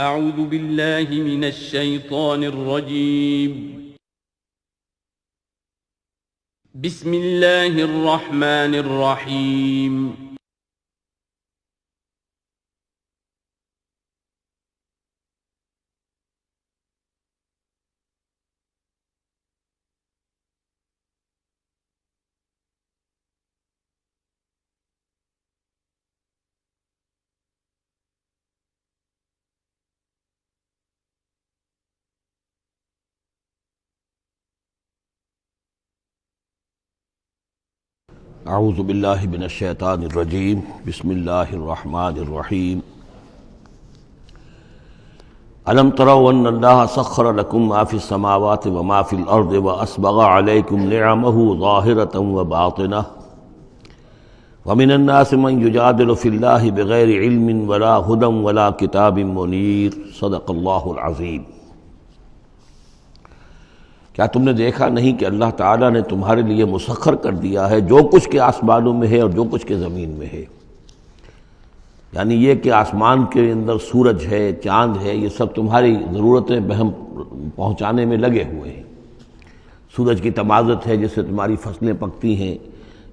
اعوذ باللہ من الشیطان الرجیم بسم اللہ الرحمن الرحیم اعوذ باللہ من الشیطان الرجیم بسم اللہ الرحمن الرحیم الم تروا ان اللہ سخر لکم ما فی السماوات وما فی الارض واسبغ علیکم نعمہ ظاہرۃ وباطنہ ومن الناس من یجادل فی اللہ بغیر علم ولا ہدی ولا کتاب منیر صدق اللہ العظیم۔ کیا تم نے دیکھا نہیں کہ اللہ تعالیٰ نے تمہارے لیے مسخر کر دیا ہے جو کچھ کے آسمانوں میں ہے اور جو کچھ کے زمین میں ہے؟ یعنی یہ کہ آسمان کے اندر سورج ہے، چاند ہے، یہ سب تمہاری ضرورتیں بہم پہنچانے میں لگے ہوئے ہیں۔ سورج کی تمازت ہے جس سے تمہاری فصلیں پکتی ہیں،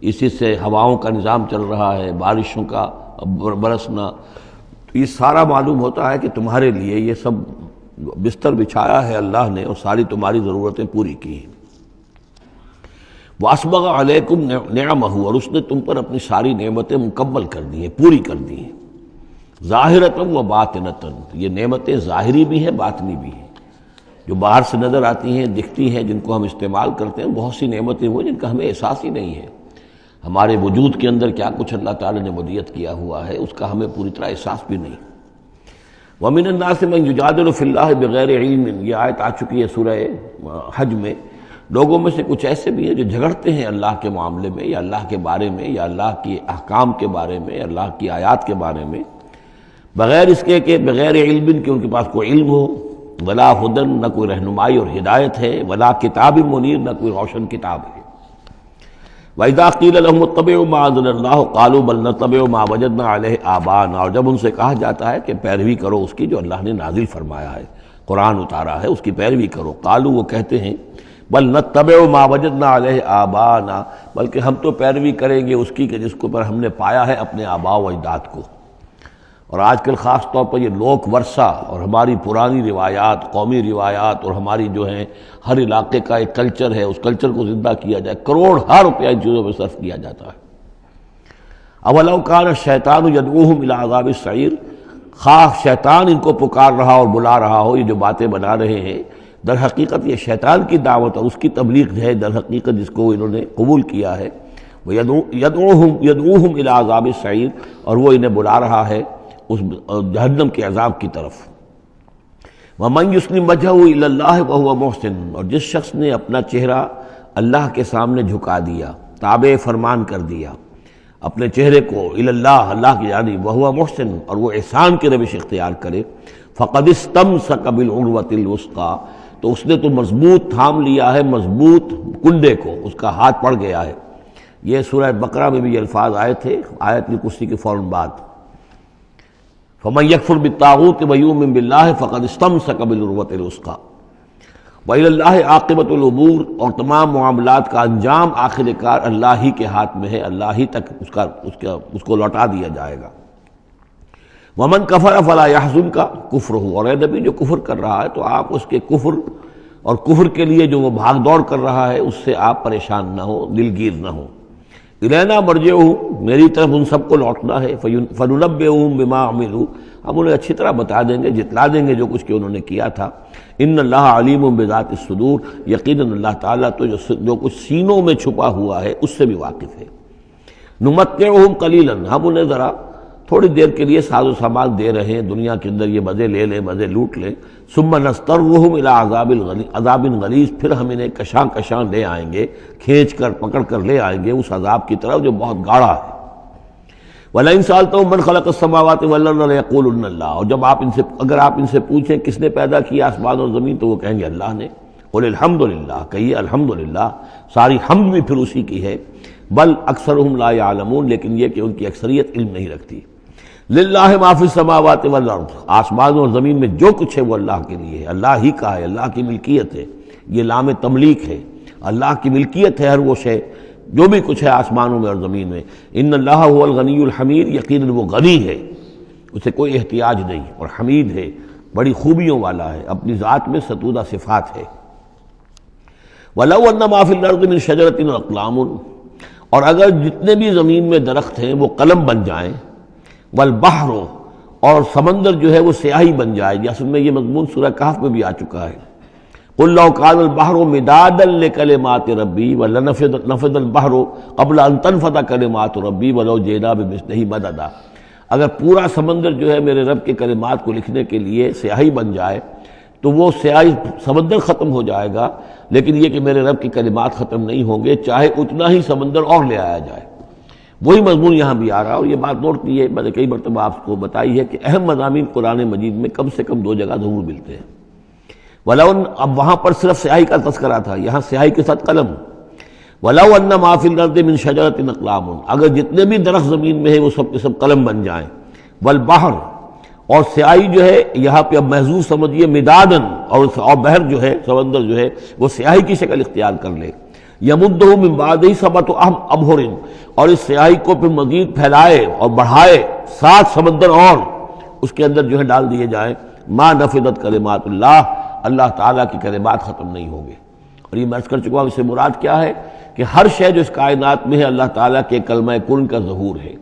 اسی سے ہواؤں کا نظام چل رہا ہے، بارشوں کا برسنا، تو یہ سارا معلوم ہوتا ہے کہ تمہارے لیے یہ سب بستر بچھایا ہے اللہ نے اور ساری تمہاری ضرورتیں پوری کی ہیں۔ وَأَسْبَغَ عَلَيْكُمْ نِعَمَهُ، اور اس نے تم پر اپنی ساری نعمتیں مکمل کر دی ہیں، پوری کر دی ہیں۔ ظاہرۃ و باطنۃ، یہ نعمتیں ظاہری بھی ہیں، باطنی بھی ہیں، جو باہر سے نظر آتی ہیں، دکھتی ہیں، جن کو ہم استعمال کرتے ہیں۔ بہت سی نعمتیں وہ جن کا ہمیں احساس ہی نہیں ہے، ہمارے وجود کے اندر کیا کچھ اللہ تعالیٰ نے ودیعت کیا ہوا ہے اس کا ہمیں پوری طرح احساس بھی نہیں۔ وَمِنَ النَّاسِ مَن يُجَادِلُ فِي اللَّهِ بِغَيْرِ عِلْمٍ، یہ آیت آ چکی ہے سورہ حج میں۔ لوگوں میں سے کچھ ایسے بھی ہیں جو جھگڑتے ہیں اللہ کے معاملے میں، یا اللہ کے بارے میں، یا اللہ کے احکام کے بارے میں، اللہ کی آیات کے بارے میں، بغیر اس کے کہ بغیر علم کہ ان کے پاس کوئی علم ہو، ولا ہدن، نہ کوئی رہنمائی اور ہدایت ہے، ولا کتاب منیر، نہ کوئی روشن کتاب ہے۔ وَإِذَا قِيلَ لَهُمُ اتَّبِعُوا مَا أَنزَلَ اللَّهُ قَالُوا بَلْ نَتَّبِعُ مَا وَجَدْنَا عَلَيْهِ آبَاءَنَا، اور جب ان سے کہا جاتا ہے کہ پیروی کرو اس کی جو اللہ نے نازل فرمایا ہے، قرآن اتارا ہے، اس کی پیروی کرو۔ قالوا، وہ کہتے ہیں، بل نتبع ما وجدنا علیہ آباءنا، بلکہ ہم تو پیروی کریں گے اس کی کہ جس کو پر ہم نے پایا ہے اپنے آباء و اجداد کو۔ اور آج کل خاص طور پر یہ لوک ورثہ اور ہماری پرانی روایات، قومی روایات، اور ہماری جو ہیں ہر علاقے کا ایک کلچر ہے، اس کلچر کو زندہ کیا جائے، کروڑ ہر روپیہ ان چیزوں میں صرف کیا جاتا ہے۔ اولو کان الشیطان یدعوہم الی عذاب السعیر، خواہ شیطان ان کو پکار رہا اور بلا رہا ہو، یہ جو باتیں بنا رہے ہیں در حقیقت یہ شیطان کی دعوت اور اس کی تبلیغ ہے در حقیقت، جس کو انہوں نے قبول کیا ہے۔ یدعوہم الی عذاب السعیر، اور وہ انہیں بلا رہا ہے اس جہنم کے عذاب کی طرف۔ وَمَن يُسْلِمْ وَجْهَهُ إِلَى اللَّهِ وَهُوَ مُحْسِنٌ، اور جس شخص نے اپنا چہرہ اللہ کے سامنے جھکا دیا، تابع فرمان کر دیا اپنے چہرے کو الی اللہ، اللہ کی جانب، وَهُوَ مُحْسِنٌ، اور وہ احسان کی روش اختیار کرے، فَقَدِ اسْتَمْسَكَ بِالْعُرْوَةِ الْوُثْقَىٰ، تو اس نے تو مضبوط تھام لیا ہے، مضبوط کنڈے کو، اس کا ہاتھ پڑ گیا ہے۔ یہ سورہ بقرہ میں بھی یہ الفاظ آئے تھے آیت الکرسی کے فوراً بعد۔ فَمَن يَكْفُرْ بِالطَّاغُوتِ وَيُؤْمِن بِاللَّهِ فَقَدِ اسْتَمْسَكَ بِالْعُرْوَةِ الْوُثْقَىٰ وَإِلَى اللَّهِ عَاقِبَةُ الْأُمُورِ، اور تمام معاملات کا انجام آخر کار اللہ ہی کے ہاتھ میں ہے، اللہ ہی تک اس کو لوٹا دیا جائے گا۔ وَمَن كَفَرَ فَلَا يَحْزُنكَ كُفْرُهُ، اور اے نبی جو کفر کر رہا ہے تو آپ اس کے کفر اور کفر کے لیے جو وہ بھاگ دوڑ کر رہا ہے اس سے آپ پریشان نہ ہو، دلگیر نہ ہو۔ الینا مرجعہم، میری طرف ان سب کو لوٹنا ہے، فننبئہم بما عملوا، ہم انہیں اچھی طرح بتا دیں گے، جتلا دیں گے جو کچھ کہ انہوں نے کیا تھا۔ ان اللہ علیم بذات الصدور، یقیناً اللہ تعالیٰ تو جو کچھ سینوں میں چھپا ہوا ہے اس سے بھی واقف ہے۔ نمتعہم قلیلا، ہم انہیں ذرا تھوڑی دیر کے لیے ساز و سامان دے رہے ہیں، دنیا کے اندر یہ مزے لے لیں، مزے لوٹ لیں۔ ثم نضطرہم الی عذاب غلیظ، پھر ہم انہیں کشاں کشاں لے آئیں گے، کھینچ کر پکڑ کر لے آئیں گے اس عذاب کی طرف جو بہت گاڑھا ہے۔ وَلَئِن سَأَلْتَهُم مَّن خَلَقَ السَّمَاوَاتِ وَالْأَرْضَ لَيَقُولُنَّ اللَّهُ، اور جب اگر آپ ان سے پوچھیں کس نے پیدا کیا آسمان اور زمین تو وہ کہیں گے اللہ نے۔ قُلِ الْحَمْدُ لِلَّهِ، کہیے الحمدللہ، ساری حمد بھی پھر اسی کی ہے۔ بل اکثرہم لا یعلمون، لیکن یہ کہ ان کی اکثریت علم نہیں رکھتی۔ للہ ما فی السماوات والارض، آسمان اور زمین میں جو کچھ ہے وہ اللہ کے لیے ہے، اللہ ہی کا ہے، اللہ کی ملکیت ہے، یہ لام تملیک ہے، اللہ کی ملکیت ہے ہر وہ شے جو بھی کچھ ہے آسمانوں میں اور زمین میں۔ ان اللہ هو الغنی الحمید، یقیناً وہ غنی ہے، اسے کوئی احتیاج نہیں، اور حمید ہے، بڑی خوبیوں والا ہے، اپنی ذات میں ستودہ صفات ہے۔ وَلَوْ أَنَّ مَا فِي الْأَرْضِ مِنْ شَجَرَةٍ أَقْلَامٌ، اور اگر جتنے بھی زمین میں درخت ہیں وہ قلم بن جائیں، والبحر، اور سمندر جو ہے وہ سیاہی بن جائے، جیسے میں یہ مضمون سورہ کہف میں بھی آ چکا ہے۔ قُلْ لَوْ كَانَ الْبَحْرُ مِدَادًا لِكَلِمَاتِ رَبِّي وَلَنَفِدَ الْبَحْرُ قَبْلَ أَن تَنفَدَ كَلِمَاتُ رَبِّي وَلَوْ جِئْنَا بِمِثْلِهِ مَدَدًا، اگر پورا سمندر جو ہے میرے رب کے کلمات کو لکھنے کے لیے سیاہی بن جائے تو وہ سیاہی سمندر ختم ہو جائے گا، لیکن یہ کہ میرے رب کے کلمات ختم نہیں ہوں گے، چاہے اتنا ہی سمندر اور لے آیا جائے۔ وہی مضمون یہاں بھی آ رہا، اور یہ بات نوٹ کی ہے، میں نے کئی مرتبہ آپ کو بتائی ہے کہ اہم مضامین قرآن مجید میں کم سے کم دو جگہ ضرور ملتے ہیں۔ وَلَوْ، اب وہاں پر صرف سیاہی کا تذکرہ تھا، یہاں سیاہی کے ساتھ قلم۔ وَلَوْ أَنَّ مَا فِي الْأَرْضِ مِنْ شَجَرَةٍ أَقْلَامٌ، اگر جتنے بھی درخت زمین میں ہیں وہ سب کے سب قلم بن جائیں، والبحر، اور سیاہی جو ہے یہاں پہ اب محذوف سمجھیے مدادن، اور بحر جو ہے سمندر جو ہے وہ سیاہی کی شکل اختیار کر لے، یمدہ من بعدہ سبعۃ ابحر، اور اس سیاہی کو پھر مزید پھیلائے اور بڑھائے 7 سمندر اور اس کے اندر جو ہے ڈال دیے جائیں، ما نفدت کلمات اللہ، اللہ تعالیٰ کی کلمات ختم نہیں ہوں گے۔ اور یہ میں عرض کر چکا ہوں، اس سے مراد کیا ہے کہ ہر شے جو اس کائنات میں ہے اللہ تعالیٰ کے کلمہ کن کا ظہور ہے،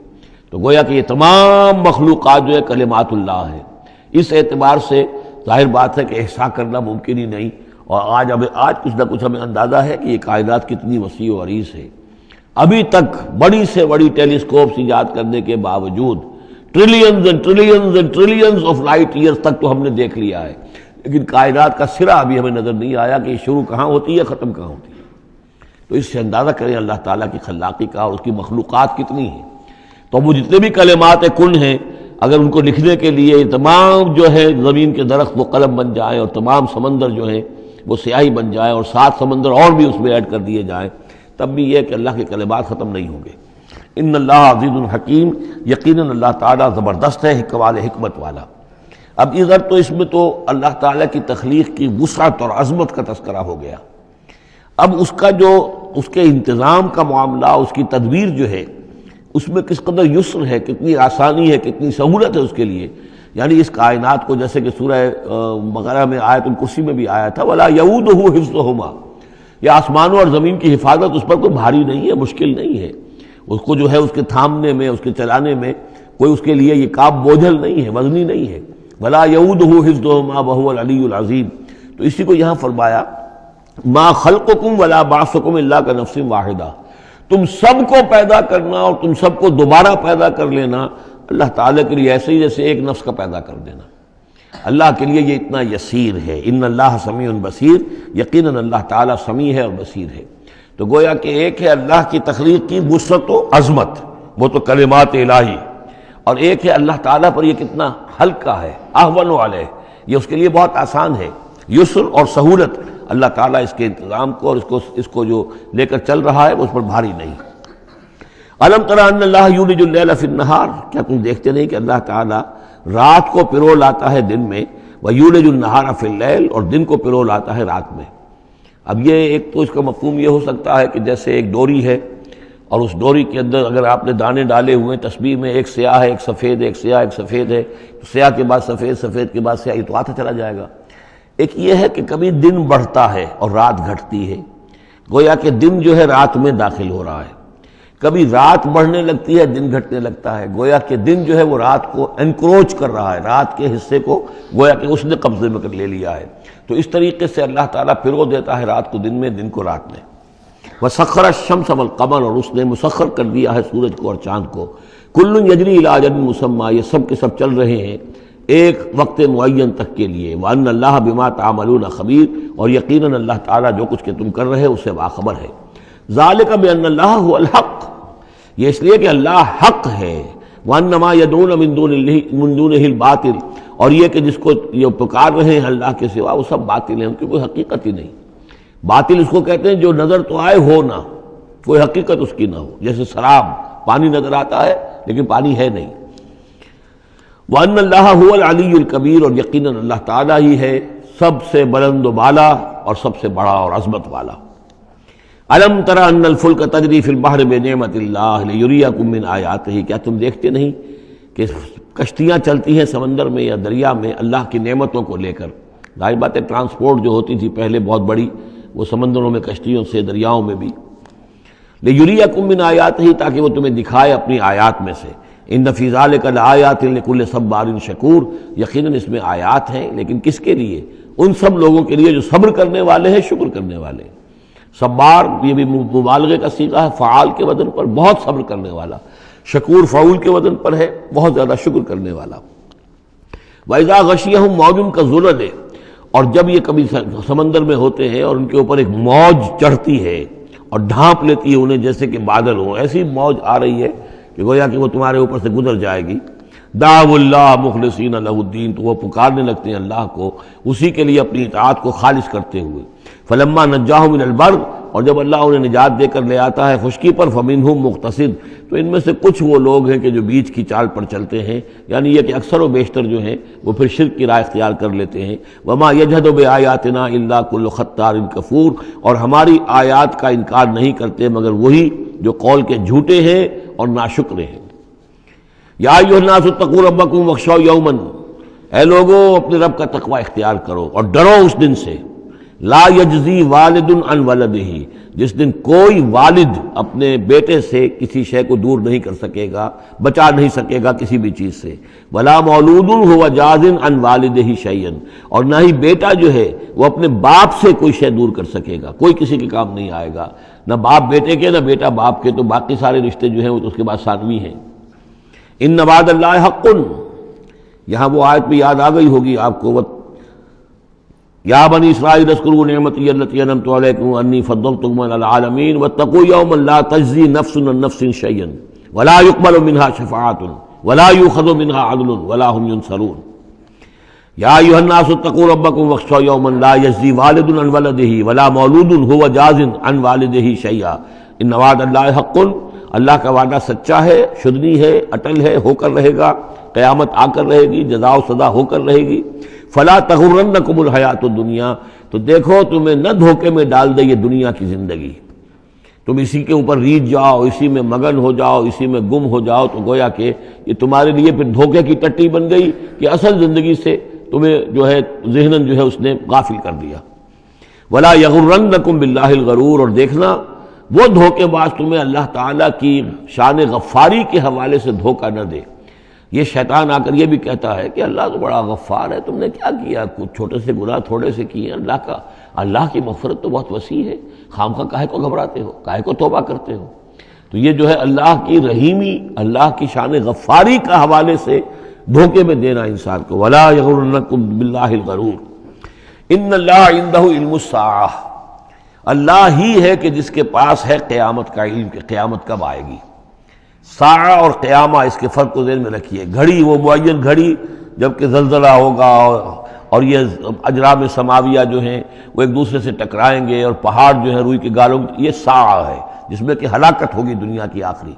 تو گویا کہ یہ تمام مخلوقات جو ہے کلمات اللہ ہے۔ اس اعتبار سے ظاہر بات ہے کہ احصاء کرنا ممکن ہی نہیں، اور آج کچھ نہ کچھ ہمیں اندازہ ہے کہ یہ کائنات کتنی وسیع و عریض ہے۔ ابھی تک بڑی سے بڑی ٹیلیسکوپس ایجاد کرنے کے باوجود trillions and trillions and trillions of light years تک تو ہم نے دیکھ لیا ہے، لیکن کائنات کا سرا ابھی ہمیں نظر نہیں آیا کہ یہ شروع کہاں ہوتی ہے ختم کہاں ہوتی ہے۔ تو اس سے اندازہ کریں اللہ تعالیٰ کی خلاقی کا اور اس کی مخلوقات کتنی ہیں۔ تو وہ جتنے بھی کلمات کن ہیں، اگر ان کو لکھنے کے لیے تمام جو ہے زمین کے درخت وہ قلم بن جائیں، اور تمام سمندر جو ہیں وہ سیاہی بن جائیں، اور 7 سمندر اور بھی اس میں ایڈ کر دیے جائیں، تب بھی یہ کہ اللہ کے کلمات ختم نہیں ہوں گے۔ ان اللہ عزیز الحکیم، یقیناً اللہ تعالیٰ زبردست ہے، حکمت والا۔ اب ادھر تو اس میں تو اللہ تعالیٰ کی تخلیق کی وسعت اور عظمت کا تذکرہ ہو گیا، اب اس کا جو اس کے انتظام کا معاملہ، اس کی تدبیر جو ہے اس میں کس قدر یسر ہے، کتنی آسانی ہے، کتنی سہولت ہے اس کے لیے۔ یعنی اس کائنات کو جیسے کہ سورہ بقرہ میں آیت الکرسی میں بھی آیا تھا، وَلَا يَئُودُهُ حِفْظُهُمَا، یہ آسمانوں اور زمین کی حفاظت اس پر کوئی بھاری نہیں ہے، مشکل نہیں ہے، اس کو جو ہے اس کے تھامنے میں، اس کے چلانے میں کوئی اس کے لیے یہ کام بوجھل نہیں ہے، وزنی نہیں ہے۔ وَلَا يَئُودُهُ حِفْظُهُمَا وَهُوَ الْعَلِيُّ الْعَظِيمُ، تو اسی کو یہاں فرمایا مَا خَلْقُكُمْ وَلَا بَعْثُكُمْ إِلَّا كَنَفْسٍ وَاحِدَةٍ، تم سب کو پیدا کرنا اور تم سب کو دوبارہ پیدا کر لینا اللہ تعالیٰ کے لیے ایسے ہی جیسے ایک نفس کا پیدا کر دینا، اللہ کے لیے یہ اتنا یسیر ہے۔ ان اللہ سمیع بصیر، یقیناً اللہ تعالیٰ سمیع ہے اور بصیر ہے۔ تو گویا کہ ایک ہے اللہ کی تخلیق کی وسعت و عظمت، وہ تو کلمات الہی، اور ایک ہے اللہ تعالیٰ پر یہ کتنا ہلکا ہے، اہون علیہ، یہ اس کے لیے بہت آسان ہے، یسر اور سہولت اللہ تعالیٰ اس کے انتظام کو اور اس کو جو لے کر چل رہا ہے اس پر بھاری نہیں۔ الم تری ان اللہ یولج اللیل فی النہار، کیا تم دیکھتے نہیں کہ اللہ تعالیٰ رات کو پرو لاتا ہے دن میں، ویولج النہار فی اللیل، اور دن کو پرو لاتا ہے رات میں۔ اب یہ ایک تو اس کا مفہوم یہ ہو سکتا ہے کہ جیسے ایک ڈوری ہے، اور اس ڈوری کے اندر اگر آپ نے دانے ڈالے ہوئے تسبیح میں، ایک سیاہ ہے ایک سفید ہے، ایک سیاہ ایک سفید ہے، تو سیاہ کے بعد سفید، سفید کے بعد سیاہ، یہ تو آتا چلا جائے گا۔ ایک یہ ہے کہ کبھی دن بڑھتا ہے اور رات گھٹتی ہے، گویا کہ دن جو ہے رات میں داخل ہو رہا ہے، کبھی رات بڑھنے لگتی ہے دن گھٹنے لگتا ہے، گویا کہ دن جو ہے وہ رات کو انکروچ کر رہا ہے، رات کے حصے کو گویا کہ اس نے قبضے میں کر لے لیا ہے۔ تو اس طریقے سے اللہ تعالیٰ پرو دیتا ہے رات کو دن میں، دن کو رات میں۔ وَسَخَّرَ الشَّمْسَ وَالْقَمَرَ، اور اس نے مسخر کر دیا ہے سورج کو اور چاند کو، كُلٌّ يَجْرِي إِلَىٰ أَجَلٍ مُّسَمًّى، یہ سب کے سب چل رہے ہیں ایک وقت معین تک کے لیے۔ وَأَنَّ اللَّهَ بِمَا تَعْمَلُونَ خَبِيرٌ، اور یقیناً اللہ تعالیٰ جو کچھ کہ تم کر رہے ہو اس سے باخبر ہے۔ ذَلِكَ بِأَنَّ اللَّهَ هُوَ الْحَقُّ، یہ اس لیے کہ اللہ حق ہے۔ وَأَنَّ مَا يَدْعُونَ مِن دُونِهِ الْبَاطِلُ، اور یہ کہ جس کو یہ پکار رہے ہیں اللہ کے سوا وہ سب باطل ہیں، ان کی کوئی حقیقت ہی نہیں۔ باطل اس کو کہتے ہیں جو نظر تو آئے ہو نہ، کوئی حقیقت اس کی نہ ہو، جیسے سراب، پانی نظر آتا ہے لیکن پانی ہے نہیں۔ وَأَنَّ اللَّهَ هُوَ الْعَلِيُّ الْكَبِيرُ، اور یقیناً اللہ تعالیٰ ہی ہے سب سے بلند و بالا اور سب سے بڑا اور عظمت والا۔ أَلَمْ تَرَ أَنَّ الْفُلْكَ تَجْرِي فِي الْبَحْرِ بِنِعْمَتِ اللَّهِ لِيُرِيَكُم مِّنْ آيَاتِهِ، کیا تم دیکھتے نہیں کہ کشتیاں چلتی ہیں سمندر میں یا دریا میں اللہ کی نعمتوں کو لے کر؟ ظاہر بات ہے ٹرانسپورٹ جو ہوتی تھی پہلے بہت بڑی، وہ سمندروں میں کشتیوں سے، دریاؤں میں بھی۔ لِيُرِيَكُم مِّنْ آيَاتِهِ، تاکہ وہ تمہیں دکھائے اپنی آیات میں سے۔ ان فی ذلک لآیات لکل صبار شکور، یقیناً اس میں آیات ہیں، لیکن کس کے لیے؟ ان سب لوگوں کے لیے جو صبر کرنے والے ہیں، شکر کرنے والے ہیں۔ صبار یہ بھی مبالغے کا صیغہ ہے، فعال کے وزن پر، بہت صبر کرنے والا۔ شکور فعول کے وزن پر ہے، بہت زیادہ شکر کرنے والا۔ وَإِذَا غَشِيَهُم مَّوْجٌ كَالظُّلَلِ، اور جب یہ کبھی سمندر میں ہوتے ہیں اور ان کے اوپر ایک موج چڑھتی ہے اور ڈھانپ لیتی ہے انہیں جیسے کہ بادل ہوں، ایسی موج آ رہی ہے کہ گویا کہ وہ تمہارے اوپر سے گزر جائے گی۔ دعوا اللہ مخلصین لہ الدین، تو وہ پکارنے لگتے ہیں اللہ کو اسی کے لیے اپنی اطاعت کو خالص کرتے ہوئے۔ فلما نجاہم من البر، اور جب اللہ انہیں نجات دے کر لے آتا ہے خشکی پر، فمنہم مقتصد، تو ان میں سے کچھ وہ لوگ ہیں کہ جو بیچ کی چال پر چلتے ہیں، یعنی یہ کہ اکثر و بیشتر جو ہیں وہ پھر شرک کی راہ اختیار کر لیتے ہیں۔ وما یجحد بآیاتنا الا کل ختار کفور، اور ہماری آیات کا انکار نہیں کرتے مگر وہی جو قول کے جھوٹے ہیں اور ناشکر ہیں۔ یا ایھا الناس اتقوا ربکم واخشوا یوما، اے لوگو اپنے رب کا تقوی اختیار کرو اور ڈرو اس دن سے، لا یجزی والد عن ولدہ، جس دن کوئی والد اپنے بیٹے سے کسی شے کو دور نہیں کر سکے گا، بچا نہیں سکے گا کسی بھی چیز سے، ولا مولود هو جاز عن والدہ شیئا، اور نہ ہی بیٹا جو ہے وہ اپنے باپ سے کوئی شے دور کر سکے گا، کوئی کسی کے کام نہیں آئے گا، نہ باپ بیٹے کے نہ بیٹا باپ کے، تو باقی سارے رشتے جو ہیں وہ تو اس کے بعد ثانوی ہیں۔ ان وعد اللہ حق، یہاں وہ آیت بھی یاد آ گئی ہوگی آپ کو، یا بنی اسرائیل اذکروا نعمتی التی انعمت علیکم انی فضلتکم علی العالمین واتقوا یوما لا تجزی نفس عن نفس شیئا ولا یقبل منها شفاعۃ ولا یؤخذ منها عدل ولا هم ینصرون۔ یا ایھا الناس اتقوا ربکم واخشوا یوما لا یجزی والد عن ولدہ ولا مولود هو جاز عن والدہ شیئا ان وعد اللہ حق، اللہ کا وعدہ سچا ہے، شدنی ہے، اٹل ہے، ہو کر رہے گا، قیامت آ کر رہے گی، جزا و سزا ہو کر رہے گی۔ فلا تغرنکم الحیات الدنیا، تو دیکھو تمہیں نہ دھوکے میں ڈال دے یہ دنیا کی زندگی، تم اسی کے اوپر ریجھ جاؤ، اسی میں مگن ہو جاؤ، اسی میں گم ہو جاؤ، تو گویا کہ یہ تمہارے لیے پھر دھوکے کی ٹٹی بن گئی کہ اصل زندگی سے تمہیں جو ہے ذہناً جو ہے اس نے غافل کر دیا۔ ولا یغرنکم باللہ الغرور، اور دیکھنا وہ دھوکے باز تمہیں اللہ تعالیٰ کی شان غفاری کے حوالے سے دھوکہ نہ دے۔ یہ شیطان آ کر یہ بھی کہتا ہے کہ اللہ تو بڑا غفار ہے، تم نے کیا کیا، کچھ چھوٹے سے گناہ تھوڑے سے کیے، اللہ کی مغفرت تو بہت وسیع ہے، خامخواہ کاہے کو گھبراتے ہو، کاہے کو توبہ کرتے ہو۔ تو یہ جو ہے اللہ کی رحیمی، اللہ کی شان غفاری کا حوالے سے دھوکے میں دینا انسان کو۔ ولا یغرنکم باللہ الغرور ان اللہ عندہ علم الساعہ، اللہ ہی ہے کہ جس کے پاس ہے قیامت کا علم کہ قیامت کب آئے گی۔ ساعہ اور قیامہ، اس کے فرق کو ذہن میں رکھیے۔ گھڑی وہ معین گھڑی جب کہ زلزلہ ہوگا اور یہ اجرام سماویہ جو ہیں وہ ایک دوسرے سے ٹکرائیں گے اور پہاڑ جو ہیں روئی کے گالوں، یہ ساعہ ہے جس میں کہ ہلاکت ہوگی دنیا کی آخری۔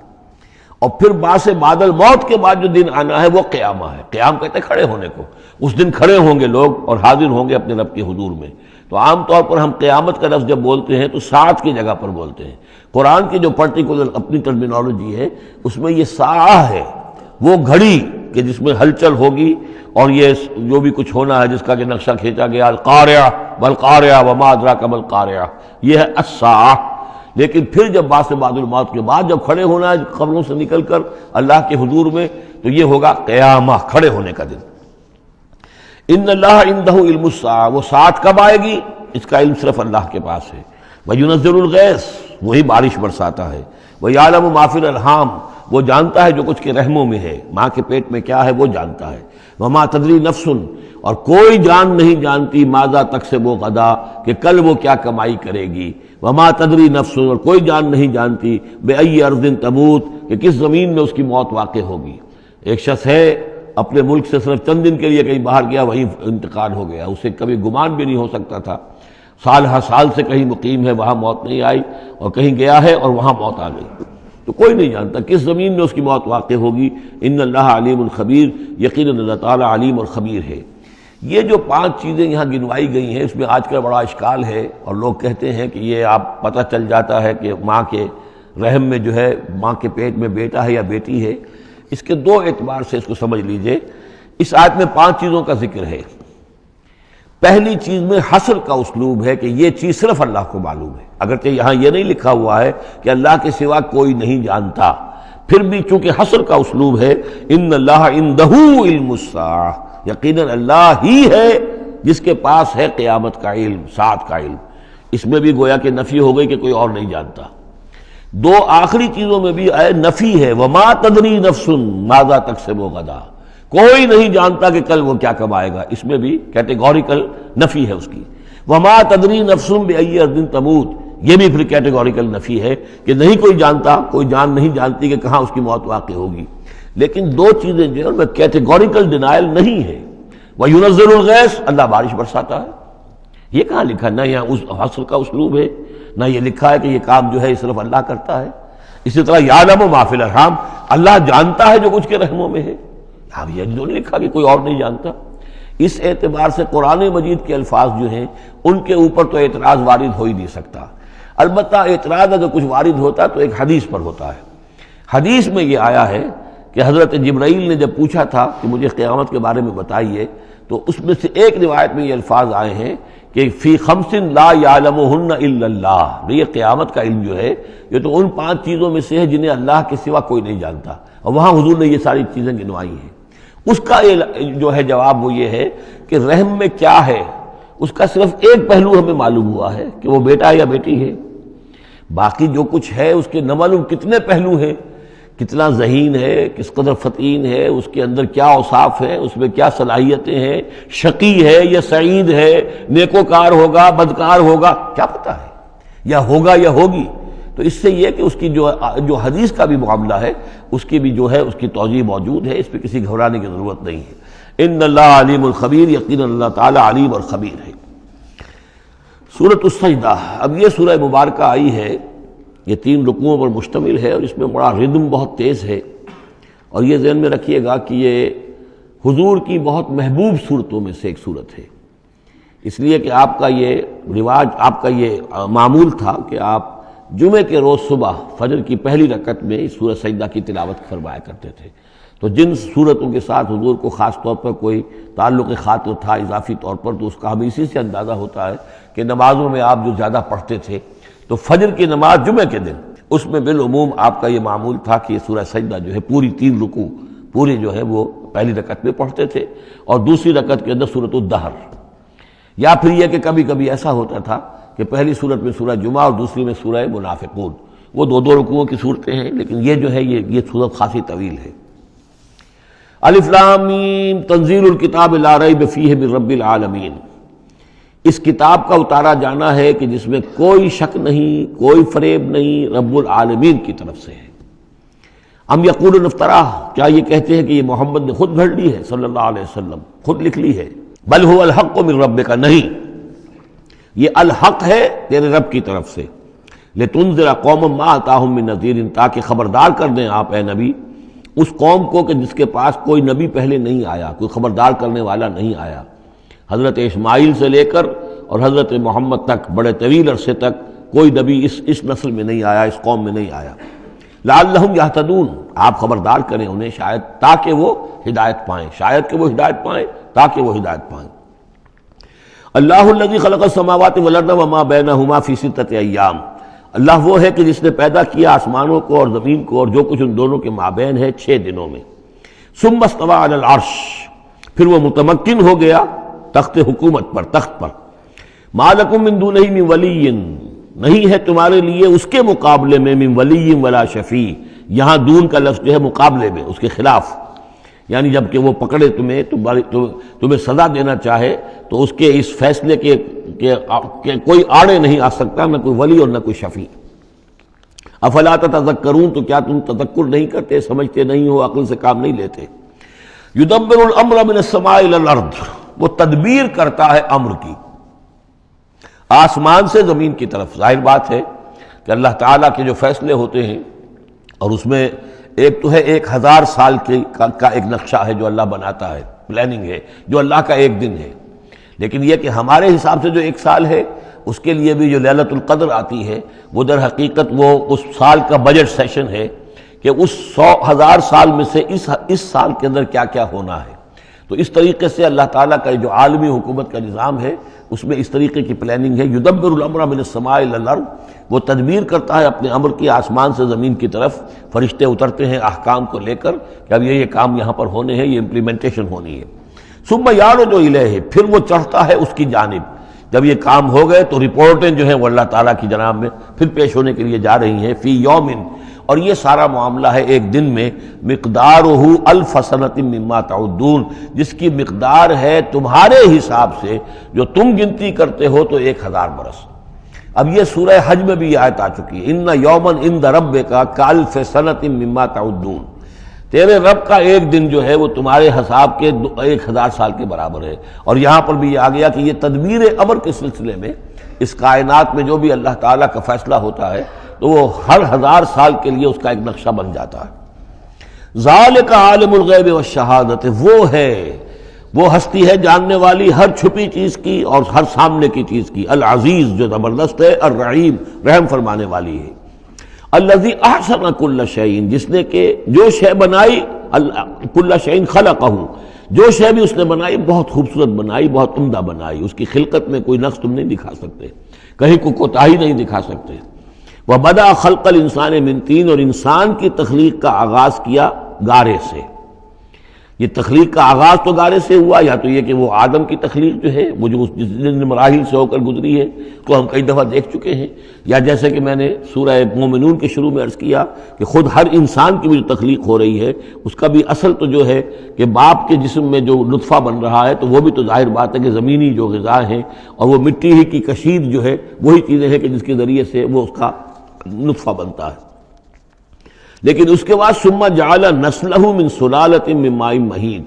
اور پھر باس بادل موت کے بعد جو دن آنا ہے وہ قیامہ ہے۔ قیام کہتے ہیں کھڑے ہونے کو، اس دن کھڑے ہوں گے لوگ اور حاضر ہوں گے اپنے رب کے حضور میں۔ تو عام طور پر ہم قیامت کا لفظ جب بولتے ہیں تو ساعت کی جگہ پر بولتے ہیں۔ قرآن کی جو پرٹیکولر اپنی ٹرمینالوجی ہے اس میں یہ ساعہ ہے، وہ گھڑی کہ جس میں ہلچل ہوگی اور یہ جو بھی کچھ ہونا ہے جس کا کہ نقشہ کھینچا گیا، القاریہ والقاریہ وما ادراک ما القاریہ، یہ ہے الساعہ۔ لیکن پھر جب باس بعد الموت کے بعد جب کھڑے ہونا ہے قبروں سے نکل کر اللہ کے حضور میں، تو یہ ہوگا قیامہ، کھڑے ہونے کا دن۔ ان اللہ عندہ علم الساعہ، وہ ساعت کب آئے گی اس کا علم صرف اللہ کے پاس ہے۔ وینزل الغیث، وہی بارش برساتا ہے۔ ویعلم ما فی الارحام، وہ جانتا ہے جو کچھ کے رحموں میں ہے، ماں کے پیٹ میں کیا ہے وہ جانتا ہے۔ وما تدری نفس، اور کوئی جان نہیں جانتی ماذا تکسب غدا، کہ کل وہ کیا کمائی کرے گی۔ وما تدری نفس، اور کوئی جان نہیں جانتی بأی ارض تموت، کہ کس زمین میں اس کی موت واقع ہوگی۔ ایک شخص ہے اپنے ملک سے صرف چند دن کے لیے کہیں باہر گیا، وہیں انتقال ہو گیا، اسے کبھی گمان بھی نہیں ہو سکتا تھا۔ سال ہر سال سے کہیں مقیم ہے، وہاں موت نہیں آئی، اور کہیں گیا ہے اور وہاں موت آ گئی۔ تو کوئی نہیں جانتا کس زمین میں اس کی موت واقع ہوگی۔ ان اللہ علیم الخبیر، یقیناً اللہ تعالیٰ علیم اور خبیر ہے۔ یہ جو 5 چیزیں یہاں گنوائی گئی ہیں، اس میں آج کل بڑا اشکال ہے، اور لوگ کہتے ہیں کہ یہ آپ پتہ چل جاتا ہے کہ ماں کے رحم میں جو ہے، ماں کے پیٹ میں بیٹا ہے یا بیٹی ہے۔ اس کے 2 اعتبار سے اس کو سمجھ لیجئے۔ اس آیت میں 5 چیزوں کا ذکر ہے۔ پہلی چیز میں حصر کا اسلوب ہے کہ یہ چیز صرف اللہ کو معلوم ہے، اگرچہ یہاں یہ نہیں لکھا ہوا ہے کہ اللہ کے سوا کوئی نہیں جانتا، پھر بھی چونکہ حصر کا اسلوب ہے، ان اللہ عندہ علم الساعہ، یقیناً اللہ ہی ہے جس کے پاس ہے قیامت کا علم، ساعت کا علم۔ اس میں بھی گویا کہ نفی ہو گئی کہ کوئی اور نہیں جانتا۔ 2 آخری چیزوں میں بھی نفی ہے، وما تدری نفس ماذا تکسب غدا، کوئی نہیں جانتا کہ کل وہ کیا کمائے گا، اس میں بھی کیٹیگوریکل نفی ہے اس کی۔ وما تدری نفس بأی ارض تموت، یہ بھی پھر کیٹیگوریکل نفی ہے کہ نہیں کوئی جانتا، کوئی جان نہیں جانتی کہ کہاں اس کی موت واقع ہوگی۔ لیکن 2 چیزیں جو ہیں ان میں کیٹیگوریکل ڈینائل نہیں ہے۔ وَيُنَزِّلُ الْغَيْثَ، اللہ بارش برساتا ہے، یہ کہاں لکھا؟ نہ یہاں اس حصر کا اسلوب ہے، نہ یہ لکھا ہے کہ یہ کام جو ہے صرف اللہ کرتا ہے۔ اسی طرح یعلم ما فی الارحام، اللہ جانتا ہے جو کچھ کے رحموں میں ہے، اب یہ جو نہیں لکھا کہ کوئی اور نہیں جانتا۔ اس اعتبار سے قرآن مجید کے الفاظ جو ہیں ان کے اوپر تو اعتراض وارد ہو ہی نہیں سکتا۔ البتہ اعتراض اگر کچھ وارد ہوتا تو ایک حدیث پر ہوتا ہے۔ حدیث میں یہ آیا ہے کہ حضرت جبرائیل نے جب پوچھا تھا کہ مجھے قیامت کے بارے میں بتائیے، تو اس میں سے ایک روایت میں یہ الفاظ آئے ہیں کہ فی 5 لا یعلمہن الا اللہ، یہ قیامت کا علم جو ہے یہ تو ان 5 چیزوں میں سے ہے جنہیں اللہ کے سوا کوئی نہیں جانتا، اور وہاں حضور نے یہ ساری چیزیں گنوائی ہیں۔ اس کا جو ہے جواب وہ یہ ہے کہ رحم میں کیا ہے اس کا صرف ایک پہلو ہمیں معلوم ہوا ہے کہ وہ بیٹا یا بیٹی ہے، باقی جو کچھ ہے اس کے نہ معلوم کتنے پہلو ہیں، کتنا ذہین ہے، کس قدر فطین ہے، اس کے اندر کیا اوصاف ہیں، اس میں کیا صلاحیتیں ہیں، شقی ہے یا سعید ہے، نیکوکار ہوگا بدکار ہوگا، کیا پتہ ہے، یا ہوگا یا ہوگی۔ تو اس سے یہ کہ اس کی جو حدیث کا بھی معاملہ ہے اس کی بھی جو ہے اس کی توضیح موجود ہے، اس پہ کسی گھبرانے کی ضرورت نہیں ہے۔ ان اللہ علیم الخبیر، یقیناً اللہ تعالی علیم اور خبیر ہے۔ سورۃ السجدہ، اب یہ سورہ مبارکہ آئی ہے، یہ 3 رکوعوں پر مشتمل ہے، اور اس میں بڑا ردم بہت تیز ہے، اور یہ ذہن میں رکھیے گا کہ یہ حضور کی بہت محبوب صورتوں میں سے ایک صورت ہے، اس لیے کہ آپ کا یہ رواج، آپ کا یہ معمول تھا کہ آپ جمعے کے روز صبح فجر کی پہلی رکعت میں اس سورہ سجدہ کی تلاوت فرمایا کرتے تھے۔ تو جن صورتوں کے ساتھ حضور کو خاص طور پر کوئی تعلق خاطر تھا اضافی طور پر، تو اس کا ہمیں اسی سے اندازہ ہوتا ہے کہ نمازوں میں آپ جو زیادہ پڑھتے تھے، تو فجر کی نماز جمعے کے دن اس میں بالعموم آپ کا یہ معمول تھا کہ یہ سورہ سجدہ جو ہے پوری 3 رکوع پوری جو ہے وہ پہلی رکعت میں پڑھتے تھے، اور دوسری رکعت کے اندر سورۃ الدہر، یا پھر یہ کہ کبھی کبھی ایسا ہوتا تھا کہ پہلی صورت میں سورہ جمعہ اور دوسری میں سورہ منافقون، وہ 2 رکوعوں کی صورتیں ہیں، لیکن یہ جو ہے یہ صورت خاصی طویل ہے۔ الف لام میم تنزیل الکتاب لا ریب فیہ من رب العالمین، اس کتاب کا اتارا جانا ہے کہ جس میں کوئی شک نہیں، کوئی فریب نہیں، رب العالمین کی طرف سے ہے۔ ام یقولون افترا، کیا یہ کہتے ہیں کہ یہ محمد نے خود گھڑ لی ہے صلی اللہ علیہ وسلم، خود لکھ لی ہے؟ بل هو الحق من ربک، نہیں، یہ الحق ہے تیرے رب کی طرف سے۔ لتنذر قوما ما اتاہم من نذیر، تاکہ خبردار کر دیں آپ اے نبی اس قوم کو کہ جس کے پاس کوئی نبی پہلے نہیں آیا، کوئی خبردار کرنے والا نہیں آیا۔ حضرت اسماعیل سے لے کر اور حضرت محمد تک بڑے طویل عرصے تک کوئی نبی اس نسل میں نہیں آیا، اس قوم میں نہیں آیا۔ لعلہم یہتدون، آپ خبردار کریں انہیں شاید تاکہ وہ ہدایت پائیں، شاید کہ وہ ہدایت پائیں، تاکہ وہ ہدایت پائیں۔ اللہ الذی خلق السماوات والارض وما بینہما فی 6 ایام، اللہ وہ ہے کہ جس نے پیدا کیا آسمانوں کو اور زمین کو اور جو کچھ ان دونوں کے مابین ہے 6 دنوں میں۔ ثم استوى علی العرش، پھر وہ متمکن ہو گیا تخت حکومت پر، تخت پر۔ ما لکم من دونہ من ولی، نہیں ہے تمہارے لیے اس کے مقابلے میں من ولی ولا شفیع، یہاں دون کا لفظ جو ہے مقابلے میں، اس کے خلاف، یعنی جب کہ وہ پکڑے تمہیں سزا دینا چاہے تو اس کے اس فیصلے کے کوئی آڑے نہیں آ سکتا، نہ کوئی ولی اور نہ کوئی شفیع۔ افلا تتذکرون، تو کیا تم تذکر نہیں کرتے، سمجھتے نہیں ہو، عقل سے کام نہیں لیتے۔ یدبر الامر من السماء الى الارض، وہ تدبیر کرتا ہے امر کی آسمان سے زمین کی طرف۔ ظاہر بات ہے کہ اللہ تعالیٰ کے جو فیصلے ہوتے ہیں اور اس میں ایک تو ہے 1000 سال کا ایک نقشہ ہے جو اللہ بناتا ہے، پلاننگ ہے، جو اللہ کا ایک دن ہے. لیکن یہ کہ ہمارے حساب سے جو ایک سال ہے اس کے لیے بھی جو لیلۃ القدر آتی ہے وہ در حقیقت وہ اس سال کا بجٹ سیشن ہے کہ اس 100,000 سال میں سے اس سال کے اندر کیا کیا ہونا ہے. تو اس طریقے سے اللہ تعالیٰ کا جو عالمی حکومت کا نظام ہے اس میں اس طریقے کی پلاننگ ہے. یدبر الامر من السماء الی الارض، وہ تدبیر کرتا ہے اپنے امر کی آسمان سے زمین کی طرف. فرشتے اترتے ہیں احکام کو لے کر کہ اب یہ کام یہاں پر ہونے ہیں، یہ امپلیمنٹیشن ہونی ہے. ثم یعرج الیہ، پھر وہ چڑھتا ہے اس کی جانب. جب یہ کام ہو گئے تو رپورٹیں جو ہیں وہ اللہ تعالیٰ کی جناب میں پھر پیش ہونے کے لیے جا رہی ہیں. فی یوم، اور یہ سارا معاملہ ہے ایک دن میں. مقدارہ الف سنۃ مما تعدون، جس کی مقدار ہے تمہارے حساب سے جو تم گنتی کرتے ہو تو 1000 برس. اب یہ سورہ حج میں بھی یہ آیت آ چکی ہے، ان یوما عند ربک کالف سنۃ مما تعدون. تیرے رب کا ایک دن جو ہے وہ تمہارے حساب کے 1000 سال کے برابر ہے. اور یہاں پر بھی یہ آ گیا کہ یہ تدبیر امر کے سلسلے میں اس کائنات میں جو بھی اللہ تعالیٰ کا فیصلہ ہوتا ہے تو وہ ہر 1000 سال کے لیے اس کا ایک نقشہ بن جاتا ہے. ذالک عالم الغیب والشہادۃ، وہ ہستی ہے جاننے والی ہر چھپی چیز کی اور ہر سامنے کی چیز کی. العزیز، جو زبردست ہے، الرحیم، رحم فرمانے والی ہے. الذی احسن کل شیء، جس نے کہ جو شے بنائی، کل شیء خلقہ، جو شے بھی اس نے بنائی بہت خوبصورت بنائی، بہت عمدہ بنائی. اس کی خلقت میں کوئی نقص تم نہیں دکھا سکتے، کہیں کوئی کوتاہی نہیں دکھا سکتے. وَبَدَأَ خَلْقَ الْإِنسَانِ مِنْ طِينٍ، اور انسان کی تخلیق کا آغاز کیا گارے سے. یہ تخلیق کا آغاز تو گارے سے ہوا، یا تو یہ کہ وہ آدم کی تخلیق جو ہے وہ جو جن مراحل سے ہو کر گزری ہے تو ہم کئی دفعہ دیکھ چکے ہیں، یا جیسے کہ میں نے سورہ مومنون کے شروع میں عرض کیا کہ خود ہر انسان کی بھی جو تخلیق ہو رہی ہے اس کا بھی اصل تو جو ہے کہ باپ کے جسم میں جو نطفہ بن رہا ہے تو وہ بھی تو ظاہر بات ہے کہ زمینی جو غذا ہیں اور وہ مٹی ہی کی کشید جو ہے وہی چیزیں ہیں کہ جس کے ذریعے سے وہ اس کا نطفہ بنتا ہے. لیکن اس کے بعد ثم جعل نسلہ من سلالۃ من ماء مہین،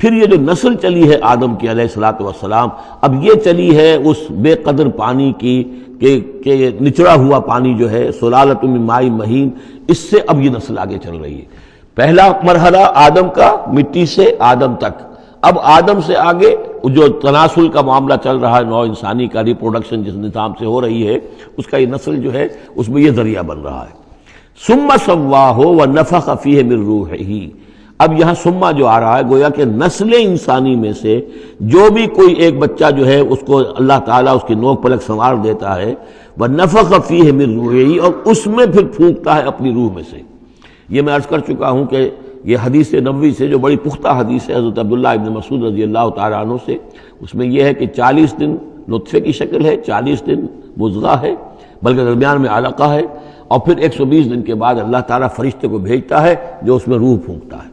پھر یہ جو نسل چلی ہے آدم کی علیہ الصلوۃ والسلام، اب یہ چلی ہے اس بے قدر پانی کی کہ نچڑا ہوا پانی جو ہے سلالۃ من ماء مہین، اس سے اب یہ نسل آگے چل رہی ہے. پہلا مرحلہ آدم کا مٹی سے آدم تک، اب آدم سے آگے جو تناسل کا معاملہ چل رہا ہے نوع انسانی کا، ریپروڈکشن جس نظام سے ہو رہی ہے اس کا یہ نسل جو ہے اس میں یہ ذریعہ بن رہا ہے. ثم سواہ ونفخ فیہ من روحہ، اب یہاں ثم جو آ رہا ہے گویا کہ نسل انسانی میں سے جو بھی کوئی ایک بچہ جو ہے اس کو اللہ تعالیٰ اس کی نوک پلک سنوار دیتا ہے، ونفخ فیہ من روحہ، اور اس میں پھر پھونکتا ہے اپنی روح میں سے. یہ میں عرض کر چکا ہوں کہ یہ حدیث نبوی سے جو بڑی پختہ حدیث ہے حضرت عبداللہ ابن مسعود رضی اللہ تعالیٰ عنہ سے، اس میں یہ ہے کہ 40 دن نطفے کی شکل ہے، 40 دن مضغہ ہے، بلکہ درمیان میں علقہ ہے، اور پھر 120 دن کے بعد اللہ تعالیٰ فرشتے کو بھیجتا ہے جو اس میں روح پھونکتا ہے.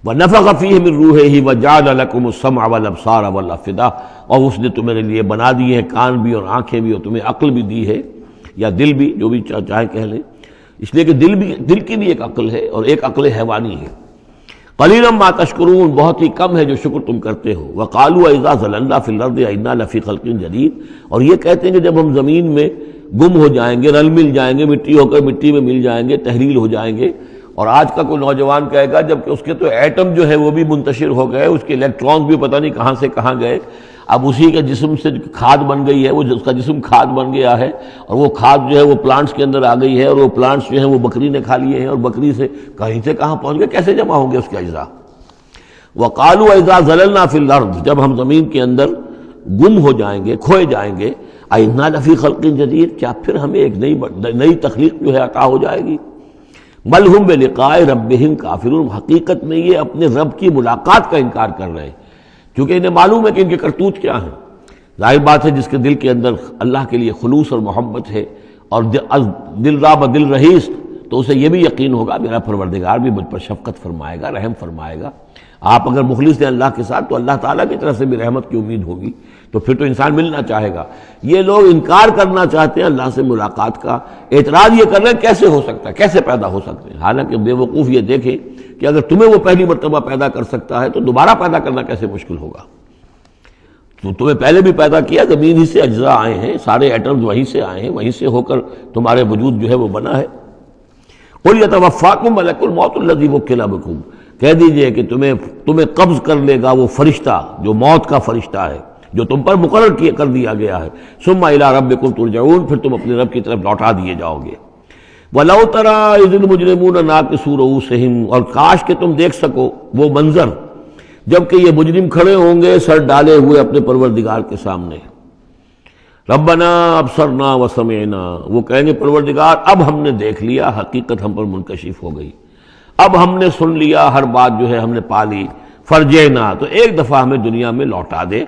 وَنَفَخَ فِيهِ مِن رُوحِهِ وَجَعَلَ لَكُمُ السَّمْعَ وَالْأَبْصَارَ وَالْأَفْئِدَةَ، اور اس نے تمہارے لیے بنا دیے ہیں کان بھی اور آنکھیں بھی، اور تمہیں عقل بھی دی ہے یا دل بھی، جو بھی چاہے کہہ لیں، اس لیے کہ دل کی بھی ایک عقل ہے اور ایک عقل حیوانی ہے. قَلِيلًا مَا تَشْكُرُونَ، بہت ہی کم ہے جو شکر تم کرتے ہو. وَقَالُوا إِذَا ضَلَلْنَا فِي الْأَرْضِ أَإِنَّا لَفِي خَلْقٍ جَدِيدٍ، اور یہ کہتے ہیں کہ جب ہم زمین میں گم ہو جائیں گے، رل مل جائیں گے، مٹی ہو کر مٹی میں مل جائیں گے، تحلیل ہو جائیں گے. اور آج کا کوئی نوجوان کہے گا جب کہ اس کے تو ایٹم جو ہے وہ بھی منتشر ہو گئے، اس کے الیکٹرانز بھی پتہ نہیں کہاں سے کہاں گئے، اب اسی کے جسم سے کھاد بن گئی ہے، وہ اس کا جسم کھاد بن گیا ہے، اور وہ کھاد جو ہے وہ پلانٹس کے اندر آ گئی ہے، اور وہ پلانٹس جو ہیں وہ بکری نے کھا لیے ہیں، اور بکری سے کہیں سے کہاں پہنچ گئے، کیسے جمع ہوں گے اس کے اجزاء. وَقَالُوا إِذَا ضَلَلْنَا فِي الْأَرْضِ، جب ہم زمین کے اندر گم ہو جائیں گے، کھوئے جائیں گے، أَإِنَّا لَفِي خَلْقٍ جَدِيدٍ، کیا پھر ہمیں ایک نئی تخلیق جو ہے عطا ہو جائے گی. بل ہم بلقاء ربہم کافرون، حقیقت میں یہ اپنے رب کی ملاقات کا انکار کر رہے ہیں، کیونکہ انہیں معلوم ہے کہ ان کے کرتوت کیا ہیں. ظاہر بات ہے جس کے دل کے اندر اللہ کے لیے خلوص اور محبت ہے اور دل را دل رہیس، تو اسے یہ بھی یقین ہوگا میرا پروردگار بھی مجھ پر شفقت فرمائے گا، رحم فرمائے گا. آپ اگر مخلص ہیں اللہ کے ساتھ تو اللہ تعالیٰ کی طرف سے بھی رحمت کی امید ہوگی، تو پھر تو انسان ملنا چاہے گا. یہ لوگ انکار کرنا چاہتے ہیں اللہ سے ملاقات کا، اعتراض یہ کر رہے ہیں کیسے ہو سکتا ہے، کیسے پیدا ہو سکتے ہیں. حالانکہ بے وقوف یہ دیکھیں کہ اگر تمہیں وہ پہلی مرتبہ پیدا کر سکتا ہے تو دوبارہ پیدا کرنا کیسے مشکل ہوگا. تو تمہیں پہلے بھی پیدا کیا، زمین ہی سے اجزاء آئے ہیں، سارے ایٹمز وہیں سے آئے ہیں، وہیں سے ہو کر تمہارے وجود جو ہے وہ بنا ہے. قل یتوفاکم ملک الموت الذی وکل بکم، کہہ دیجئے کہ تمہیں قبض کر لے گا وہ فرشتہ جو موت کا فرشتہ ہے، جو تم پر مقرر کر دیا گیا ہے، ثم الی ربکم ترجعون، پھر تم اپنے رب کی طرف لوٹا دیے جاؤ گے۔ وَلَوْ تَرَىٰ إِذِ الْمُجْرِمُونَ نَاكِسُو رُءُوسِهِمْ، اور کاش کہ تم دیکھ سکو وہ منظر جبکہ یہ مجرم کھڑے ہوں گے سر ڈالے ہوئے اپنے پروردگار کے سامنے، ربنا ابصرنا وسمعنا، وہ کہیں گے پروردگار اب ہم نے دیکھ لیا، حقیقت ہم پر منکشف ہو گئی، اب ہم نے سن لیا، ہر بات جو ہے ہم نے پا لی، فرجعنا، تو ایک دفعہ ہمیں دنیا میں لوٹا دے،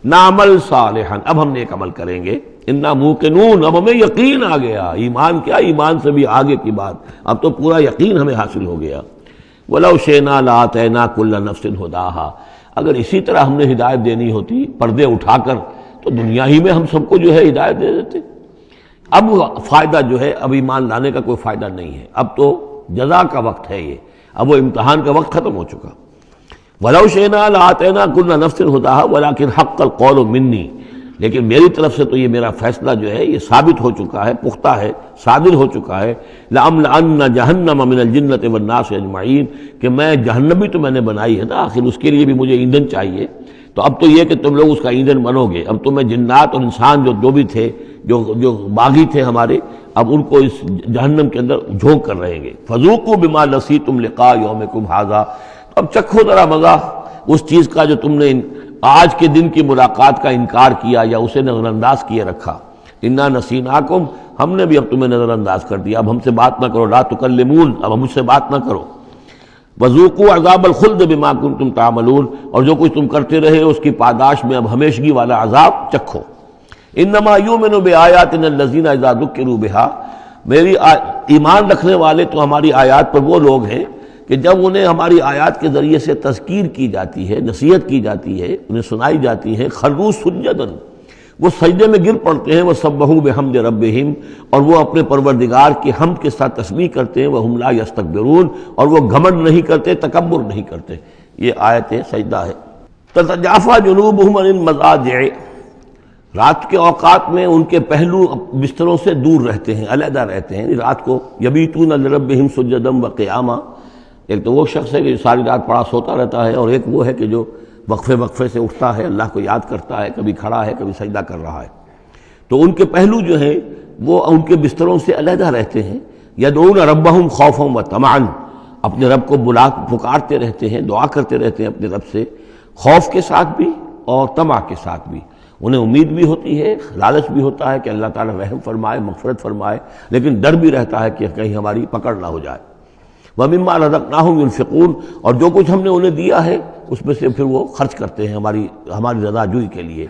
نعمل صالحا، اب ہم نیک عمل کریں گے، انا موقنون، اب ہمیں یقین آ گیا، ایمان کیا، ایمان سے بھی آگے کی بات، اب تو پورا یقین ہمیں حاصل ہو گیا۔ وَلَوْ شِئْنَا لَآتَيْنَا كُلَّ نَفْسٍ هُدَاهَا، اگر اسی طرح ہم نے ہدایت دینی ہوتی پردے اٹھا کر تو دنیا ہی میں ہم سب کو جو ہے ہدایت دے دیتے۔ اب فائدہ جو ہے اب ایمان لانے کا کوئی فائدہ نہیں ہے، اب تو جزا کا وقت ہے، یہ اب وہ امتحان کا وقت ختم ہو چکا۔ وَلَوْ شِئْنَا لَآتَيْنَا كُلَّ نَفْسٍ هُدَاهَا وَلَكِنْ حَقَّ الْقَوْلُ مِنِّي، لیکن میری طرف سے تو یہ میرا فیصلہ جو ہے یہ ثابت ہو چکا ہے، پختہ ہے، صادر ہو چکا ہے، لَأَمْلَأَنَّ جَهَنَّمَ مِنَ الْجِنَّةِ وَالنَّاسِ أَجْمَعِينَ، کہ میں جہنمی تو میں نے بنائی ہے نا، آخر اس کے لیے بھی مجھے ایندھن چاہیے، تو اب تو یہ کہ تم لوگ اس کا ایندھن بنو گے، اب تمہیں جنات اور انسان جو بھی تھے، جو باغی تھے ہمارے، اب ان کو اس جہنم کے اندر جھونک کر رہیں گے۔ فَذُوقُوا بِمَا نَسِيتُمْ لِقَاءَ يَوْمِكُمْ هَذَا، اب چکھو ذرا مزہ اس چیز کا جو تم نے آج کے دن کی ملاقات کا انکار کیا یا اسے نظر انداز کیے رکھا، انا نسیناکم، ہم نے بھی اب تمہیں نظر انداز کر دیا، اب ہم سے بات نہ کرو، لا تکلمون، اب ہم مجھ سے بات نہ کرو، وذوقوا عذاب الخلد بما کنتم تعملون، اور جو کچھ تم کرتے رہے اس کی پاداش میں اب ہمیشگی والا عذاب چکھو۔ انما یؤمن بآیاتنا الذین اذا ذکروا بها، میری ایمان رکھنے والے تو ہماری آیات پر وہ لوگ ہیں کہ جب انہیں ہماری آیات کے ذریعے سے تذکیر کی جاتی ہے، نصیحت کی جاتی ہے، انہیں سنائی جاتی ہے، خروا سجدا، وہ سجدے میں گر پڑتے ہیں، وسبحوا بحمد ربہم، اور وہ اپنے پروردگار کی حمد کے ساتھ تسبیح کرتے ہیں، وہم لا یستکبرون، اور وہ گھمنڈ نہیں کرتے، تکبر نہیں کرتے۔ یہ آیت سجدہ ہے۔ تتجافی جنوبہم عن المضاجع، رات کے اوقات میں ان کے پہلو بستروں سے دور رہتے ہیں، علیحدہ رہتے ہیں، رات کو یبیتون لربہم سجدا وقیاما، ایک تو وہ شخص ہے کہ ساری رات پڑا سوتا رہتا ہے، اور ایک وہ ہے کہ جو وقفے سے اٹھتا ہے، اللہ کو یاد کرتا ہے، کبھی کھڑا ہے کبھی سجدہ کر رہا ہے، تو ان کے پہلو جو ہیں وہ ان کے بستروں سے علیحدہ رہتے ہیں۔ یدعون ربہم خوفا وطمعا، اپنے رب کو پکارتے رہتے ہیں، دعا کرتے رہتے ہیں اپنے رب سے، خوف کے ساتھ بھی اور طمع کے ساتھ بھی، انہیں امید بھی ہوتی ہے، لالچ بھی ہوتا ہے کہ اللہ تعالیٰ رحم فرمائے، مغفرت فرمائے، لیکن ڈر بھی رہتا ہے کہ کہیں ہماری پکڑ نہ ہو جائے۔ وَمِمَّا رَزَقْنَاهُمْ يُنْفِقُونَ، اور جو کچھ ہم نے انہیں دیا ہے اس میں سے پھر وہ خرچ کرتے ہیں ہماری رضا جوئی کے لیے۔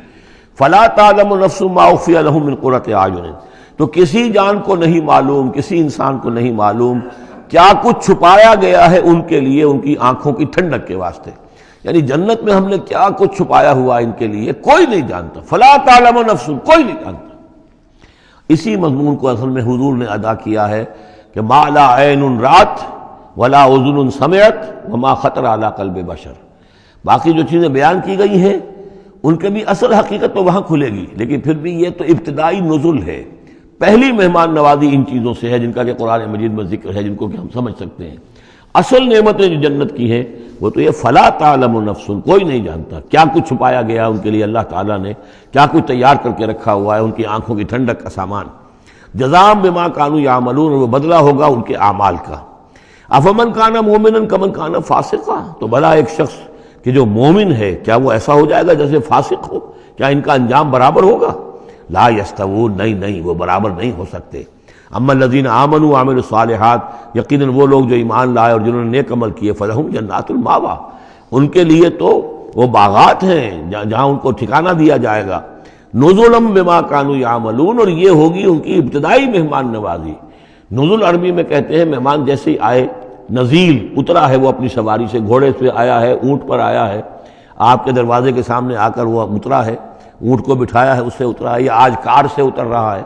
فَلَا تَعْلَمُ نَفْسٌ مَّا أُخْفِيَ لَهُم مِّن قُرَّةِ أَعْيُنٍ، تو کسی جان کو نہیں معلوم، کسی انسان کو نہیں معلوم کیا کچھ چھپایا گیا ہے ان کے لیے ان کی آنکھوں کی ٹھنڈک کے واسطے، یعنی جنت میں ہم نے کیا کچھ چھپایا ہوا ان کے لیے کوئی نہیں جانتا۔ فَلَا تَعْلَمُ نَفْسٌ، کوئی نہیں جانتا۔ اسی مضمون کو اصل میں حضور نے ادا کیا ہے کہ مَا لَا عَيْنٌ رَأَتْ وَلَا أُذُنٌ سَمِعَتْ وَمَا خَطَرَ عَلَىٰ قَلْبِ بَشَرٍ، باقی جو چیزیں بیان کی گئی ہیں ان کے بھی اصل حقیقت تو وہاں کھلے گی، لیکن پھر بھی یہ تو ابتدائی نزل ہے، پہلی مہمان نوازی ان چیزوں سے ہے جن کا کہ قرآن مجید میں ذکر ہے، جن کو کہ ہم سمجھ سکتے ہیں۔ اصل نعمتیں جو جنت کی ہیں وہ تو یہ فلا تعلم نفس، کوئی نہیں جانتا کیا کچھ چھپایا گیا ان کے لیے، اللہ تعالیٰ نے کیا کچھ تیار کر کے رکھا ہوا ہے ان کی آنکھوں کی ٹھنڈک کا سامان۔ جزاء بما كانوا يعملون، وہ بدلہ ہوگا ان کے اعمال کا۔ افمن کان مومنا کمن کان فاسقا، تو بھلا ایک شخص کہ جو مومن ہے کیا وہ ایسا ہو جائے گا جیسے فاسق ہو؟ کیا ان کا انجام برابر ہوگا؟ لا یستوون، نہیں وہ برابر نہیں ہو سکتے۔ اما الذین آمنوا وعملوا الصالحات، یقیناً وہ لوگ جو ایمان لائے اور جنہوں نے نیک عمل کیے، فلہم جنات الماوا، ان کے لیے تو وہ باغات ہیں جہاں ان کو ٹھکانہ دیا جائے گا۔ نزلا بما کانوا یعملون، اور یہ ہوگی ان کی ابتدائی مہمان نوازی۔ نزول عربی میں کہتے ہیں مہمان جیسے ہی آئے، نزیل اترا ہے وہ اپنی سواری سے، گھوڑے پہ آیا ہے، اونٹ پر آیا ہے، آپ کے دروازے کے سامنے آ کر وہ اترا ہے، اونٹ کو بٹھایا ہے، اس سے اترا ہے، یا آج کار سے اتر رہا ہے،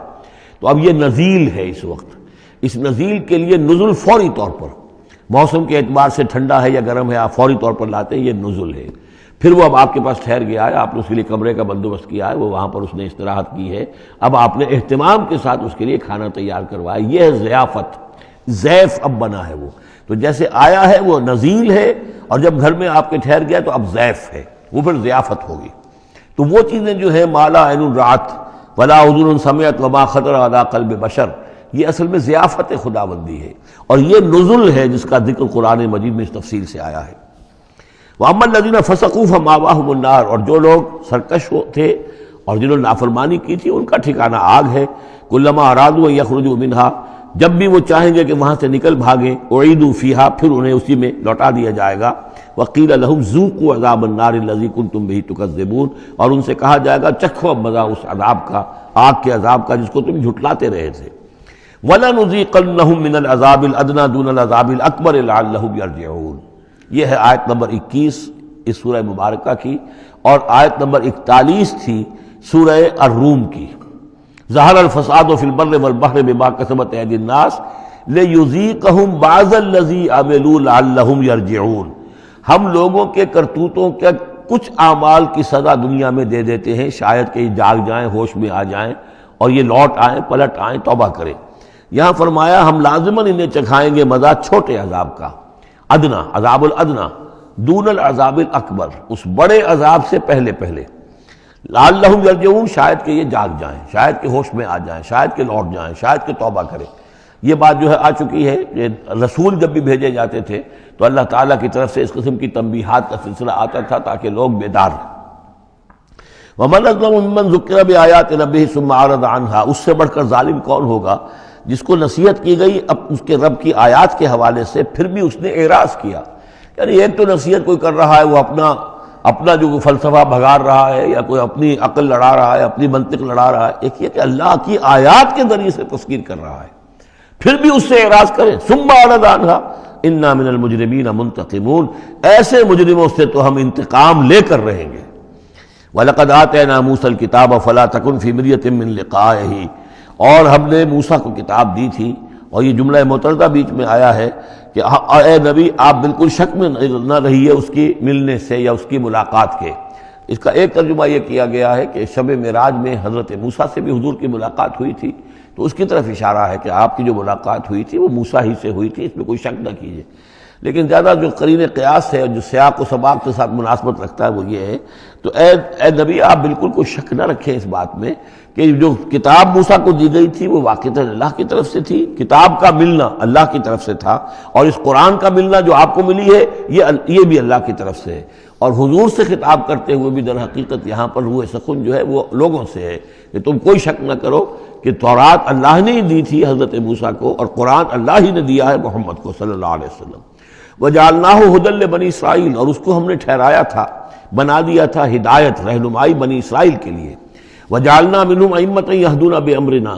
تو اب یہ نزیل ہے اس وقت۔ اس نزیل کے لیے نزول فوری طور پر، موسم کے اعتبار سے ٹھنڈا ہے یا گرم ہے، آپ فوری طور پر لاتے ہیں، یہ نزول ہے۔ پھر وہ اب آپ کے پاس ٹھہر گیا ہے، آپ نے اس کے لیے کمرے کا بندوبست کیا ہے، وہ وہاں پر اس نے استراحت کی ہے، اب آپ نے اہتمام کے ساتھ اس کے لیے کھانا تیار کروایا، یہ ہے ضیافت۔ ضیف اب بنا ہے وہ، تو جیسے آیا ہے وہ نزیل ہے، اور جب گھر میں آپ کے ٹھہر گیا تو اب ضیف ہے، وہ پھر ضیافت ہوگی۔ تو وہ چیزیں جو ہیں مالا عین رات ولا اذن سمعت وما خطر علی قلب بشر، یہ اصل میں ضیافت خداوندی ہے، اور یہ نزل ہے جس کا ذکر قرآن مجید میں اس تفصیل سے آیا ہے۔ وَأَمَّا الَّذِينَ فَسَقُوا فَمَأْوَاهُمُ النَّارُ، اور جو لوگ سرکش تھے اور جنہوں نے نافرمانی کی تھی ان کا ٹھکانہ آگ ہے۔ كُلَّمَا أَرَادُوا أَن يَخْرُجُوا مِنْهَا، جب بھی وہ چاہیں گے کہ وہاں سے نکل بھاگیں، أُعِيدُوا فِيهَا، پھر انہیں اسی میں لوٹا دیا جائے گا۔ وَقِيلَ لَهُمْ ذُوقُوا عَذَابَ النَّارِ الَّذِي كُنتُمْ بِهِ تُكَذِّبُونَ، اور ان سے کہا جائے گا چکھو اب مزہ اس عذاب کا، آگ کے عذاب کا جس کو تم جھٹلاتے رہے تھے۔ وَلَنُذِيقَنَّهُم مِّنَ الْعَذَابِ الْأَدْنَىٰ دُونَ الْعَذَابِ الْأَكْبَرِ لَعَلَّهُمْ يَرْجِعُونَ۔ یہ ہے آیت نمبر 21 اس سورہ مبارکہ کی، اور آیت نمبر 41 تھی سورہ الروم کی۔ ظہر الفساد فی البر والبحر بما کسبت ایدی الناس لیذیقہم بعض الذی عملوا لعلہم یرجعون، ہم لوگوں کے کرتوتوں کے کچھ اعمال کی سزا دنیا میں دے دیتے ہیں، شاید کہ یہ جاگ جائیں، ہوش میں آ جائیں اور یہ لوٹ آئیں، پلٹ آئیں، توبہ کریں۔ یہاں فرمایا ہم لازماً انہیں چکھائیں گے مزہ چھوٹے عذاب کا، ادنا، عذاب الادنا، دون العذاب الاکبر، اس بڑے عذاب سے پہلے پہلے، لعلہم یرجعون، شاید کہ یہ جاگ جائیں، شاید کہ ہوش میں آ جائیں، شاید کہ لوٹ جائیں، شاید کہ توبہ کریں۔ یہ بات جو ہے آ چکی ہے کہ رسول جب بھی بھیجے جاتے تھے تو اللہ تعالیٰ کی طرف سے اس قسم کی تنبیہات کا سلسلہ آتا تھا تاکہ لوگ بیدار رہیں۔ وَمَنْ أَظْلَمُ مِمَّنْ ذُكِّرَ بِآيَاتِ رَبِّهِ ثُمَّ أَعْرَضَ عَنْهَا، اس سے بڑھ کر ظالم کون ہوگا جس کو نصیحت کی گئی اب اس کے رب کی آیات کے حوالے سے پھر بھی اس نے اعراض کیا۔ یعنی ایک تو نصیحت کوئی کر رہا ہے وہ اپنا جو فلسفہ بھگار رہا ہے یا کوئی اپنی عقل لڑا رہا ہے، اپنی منطق لڑا رہا ہے، ایک یہ کہ اللہ کی آیات کے ذریعے سے تذکیر کر رہا ہے، پھر بھی اس سے اعراض کریں۔ ثم اعرض عنہا انا من المجرمین منتقمون، ایسے مجرموں سے تو ہم انتقام لے کر رہیں گے۔ وَلَقَدْ آتَيْنَا مُوسَى الْكِتَابَ فَلَا تَكُنْ فِي مِرْيَةٍ مِّن لِقَائِهِ، اور ہم نے موسیٰ کو کتاب دی تھی، اور یہ جملہ معترضہ بیچ میں آیا ہے کہ اے نبی آپ بالکل شک میں نہ رہیے اس کی ملنے سے یا اس کی ملاقات کے۔ اس کا ایک ترجمہ یہ کیا گیا ہے کہ شب معراج میں حضرت موسیٰ سے بھی حضور کی ملاقات ہوئی تھی، تو اس کی طرف اشارہ ہے کہ آپ کی جو ملاقات ہوئی تھی وہ موسیٰ ہی سے ہوئی تھی، اس میں کوئی شک نہ کیجیے۔ لیکن زیادہ جو قرین قیاس ہے اور جو سیاق و سباق کے ساتھ مناسبت رکھتا ہے وہ یہ ہے، تو اے نبی آپ بالکل کوئی شک نہ رکھیں اس بات میں کہ جو کتاب موسیٰ کو دی گئی تھی وہ واقعتاً اللہ کی طرف سے تھی، کتاب کا ملنا اللہ کی طرف سے تھا، اور اس قرآن کا ملنا جو آپ کو ملی ہے یہ بھی اللہ کی طرف سے ہے۔ اور حضور سے خطاب کرتے ہوئے بھی در حقیقت یہاں پر روح سخن جو ہے وہ لوگوں سے ہے کہ تم کوئی شک نہ کرو کہ تورات اللہ نے ہی دی تھی حضرت موسیٰ کو، اور قرآن اللہ ہی نے دیا ہے محمد کو صلی اللہ علیہ وسلم۔ وَجَعَلْنَاهُ هُدًى لِبَنِي اسرائیل، اور اس کو ہم نے ٹھہرایا تھا، بنا دیا تھا ہدایت، رہنمائی بنی اسرائیل کے لیے۔ وَجَعَلْنَا مِنْهُمْ أَئِمَّةً يَهْدُونَ بِأَمْرِنَا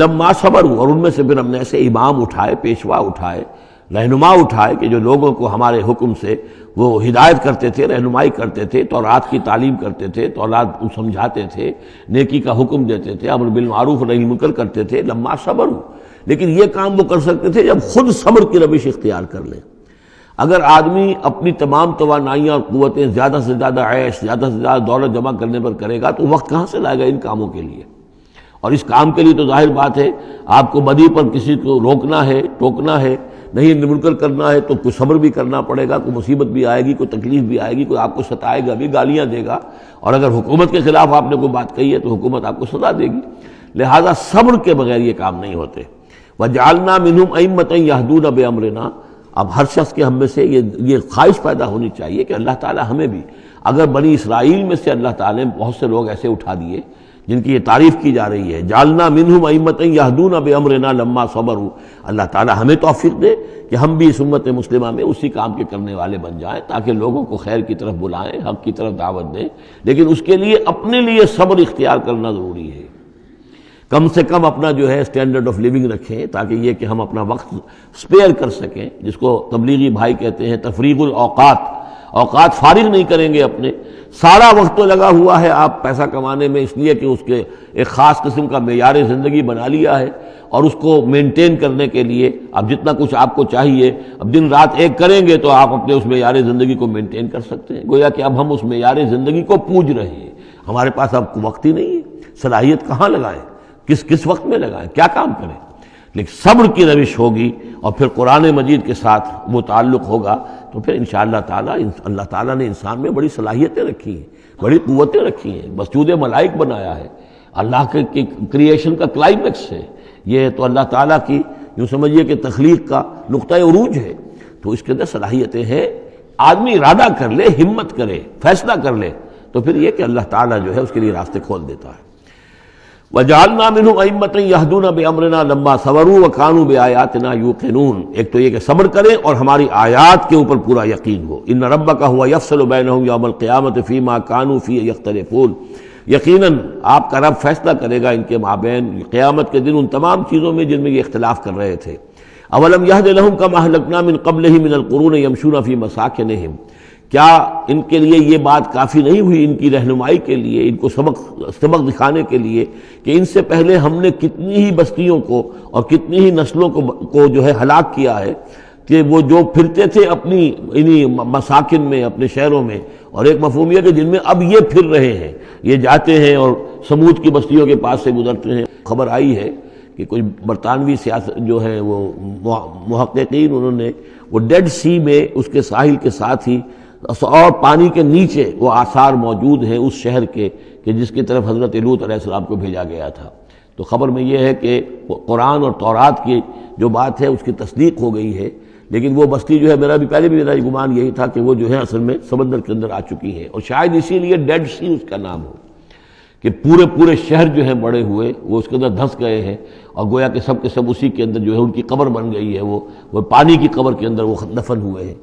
لَمَّا صَبَرُوا، اور ان میں سے پھر ہم نے ایسے امام اٹھائے، پیشوا اٹھائے، رہنما اٹھائے کہ جو لوگوں کو ہمارے حکم سے وہ ہدایت کرتے تھے، رہنمائی کرتے تھے، تورات کی تعلیم کرتے تھے، تورات کو سمجھاتے تھے، نیکی کا حکم دیتے تھے، امر بالمعروف نہی منکر کرتے تھے۔ لما صبروا، لیکن یہ کام وہ کر سکتے تھے جب خود صبر کی روش اختیار کر لیں۔ اگر آدمی اپنی تمام توانائیاں اور قوتیں زیادہ سے زیادہ عیش، زیادہ سے زیادہ دولت جمع کرنے پر کرے گا تو وقت کہاں سے لائے گا ان کاموں کے لیے؟ اور اس کام کے لیے تو ظاہر بات ہے آپ کو بدی پر کسی کو روکنا ہے، ٹوکنا ہے، نہیں منکر کرنا ہے تو کوئی صبر بھی کرنا پڑے گا، کوئی مصیبت بھی آئے گی، کوئی تکلیف بھی آئے گی، کوئی آپ کو ستائے گا بھی، گالیاں دے گا، اور اگر حکومت کے خلاف آپ نے کوئی بات کہی ہے تو حکومت آپ کو سزا دے گی۔ لہذا صبر کے بغیر یہ کام نہیں ہوتے۔ وَجَعَلْنَا مِنْهُمْ أَئِمَّةً يَهْدُونَ بِأَمْرِنَا، اب ہر شخص کے ہم میں سے یہ خواہش پیدا ہونی چاہیے کہ اللہ تعالیٰ ہمیں بھی، اگر بنی اسرائیل میں سے اللہ تعالیٰ نے بہت سے لوگ ایسے اٹھا دیے جن کی یہ تعریف کی جا رہی ہے، جعلنا منہم ائمۃ یہدون بامرنا لما صبروا، اللہ تعالیٰ ہمیں توفیق دے کہ ہم بھی اس امت مسلمہ میں اسی کام کے کرنے والے بن جائیں تاکہ لوگوں کو خیر کی طرف بلائیں، حق کی طرف دعوت دیں، لیکن اس کے لیے اپنے لیے صبر اختیار کرنا ضروری ہے۔ کم سے کم اپنا جو ہے اسٹینڈرڈ آف لیونگ رکھیں تاکہ یہ کہ ہم اپنا وقت سپیئر کر سکیں، جس کو تبلیغی بھائی کہتے ہیں تفریغ الاوقات، اوقات فارغ نہیں کریں گے اپنے، سارا وقت تو لگا ہوا ہے آپ پیسہ کمانے میں، اس لیے کہ اس کے ایک خاص قسم کا معیار زندگی بنا لیا ہے، اور اس کو مینٹین کرنے کے لیے اب جتنا کچھ آپ کو چاہیے اب دن رات ایک کریں گے تو آپ اپنے اس معیار زندگی کو مینٹین کر سکتے ہیں۔ گویا کہ اب ہم اس معیار زندگی کو پوج رہے ہیں، ہمارے پاس اب وقت ہی نہیں ہے، صلاحیت کہاں لگائیں، کس وقت میں لگائیں، کیا کام کریں، لیکن صبر کی روش ہوگی اور پھر قرآن مجید کے ساتھ وہ تعلق ہوگا تو پھر انشاءاللہ تعالی اللہ تعالیٰ نے انسان میں بڑی صلاحیتیں رکھی ہیں، بڑی قوتیں رکھی ہیں، مسجود ملائک بنایا ہے، اللہ کے کریشن کا کلائمیکس ہے یہ، تو اللہ تعالیٰ کی یوں سمجھیے کہ تخلیق کا نقطہ عروج ہے، تو اس کے اندر صلاحیتیں ہیں۔ آدمی ارادہ کر لے، ہمت کرے، فیصلہ کر لے تو پھر یہ کہ اللہ تعالیٰ جو ہے اس کے لیے راستے کھول دیتا ہے۔ وَجَعَلْنَا مِنْهُمْ أَئِمَّةً يَهْدُونَ بِأَمْرِنَا لَمَّا صَبَرُوا وَكَانُوا بِآيَاتِنَا يُوقِنُونَ، ایک تو یہ کہ صبر کریں اور ہماری آیات کے اوپر پورا یقین ہو۔ إِنَّ رَبَّكَ هُوَ يَفْصِلُ بَيْنَهُمْ يَوْمَ الْقِيَامَةِ فِيمَا كَانُوا فِيهِ يَخْتَلِفُونَ، یقیناً آپ کا رب فیصلہ کرے گا ان کے مابین قیامت کے دن ان تمام چیزوں میں جن میں یہ اختلاف کر رہے تھے۔ اولم یہد لہم کما اہلکنا من قبلہم من القرون یمشون فی مساکنہم، کیا ان کے لیے یہ بات کافی نہیں ہوئی ان کی رہنمائی کے لیے، ان کو سبق دکھانے کے لیے کہ ان سے پہلے ہم نے کتنی ہی بستیوں کو اور کتنی ہی نسلوں کو جو ہے ہلاک کیا ہے، کہ وہ جو پھرتے تھے اپنی انہی مساکن میں، اپنے شہروں میں، اور ایک مفہوم یہ کہ جن میں اب یہ پھر رہے ہیں، یہ جاتے ہیں اور سمود کی بستیوں کے پاس سے گزرتے ہیں۔ خبر آئی ہے کہ کوئی برطانوی سیاست جو ہے وہ محققین، انہوں نے وہ ڈیڈ سی میں اس کے ساحل کے ساتھ ہی اور پانی کے نیچے وہ آثار موجود ہیں اس شہر کے کہ جس کی طرف حضرت لوط علیہ السلام کو بھیجا گیا تھا۔ تو خبر میں یہ ہے کہ قرآن اور تورات کی جو بات ہے اس کی تصدیق ہو گئی ہے، لیکن وہ بستی جو ہے میرا میرا گمان یہی تھا کہ وہ جو ہے اصل میں سمندر کے اندر آ چکی ہے، اور شاید اسی لیے ڈیڈ سی اس کا نام ہو کہ پورے شہر جو ہیں بڑے ہوئے وہ اس کے اندر دھنس گئے ہیں، اور گویا کہ سب کے سب اسی کے اندر جو ہے ان کی قبر بن گئی ہے، وہ پانی کی قبر کے اندر وہ دفن ہوئے ہیں۔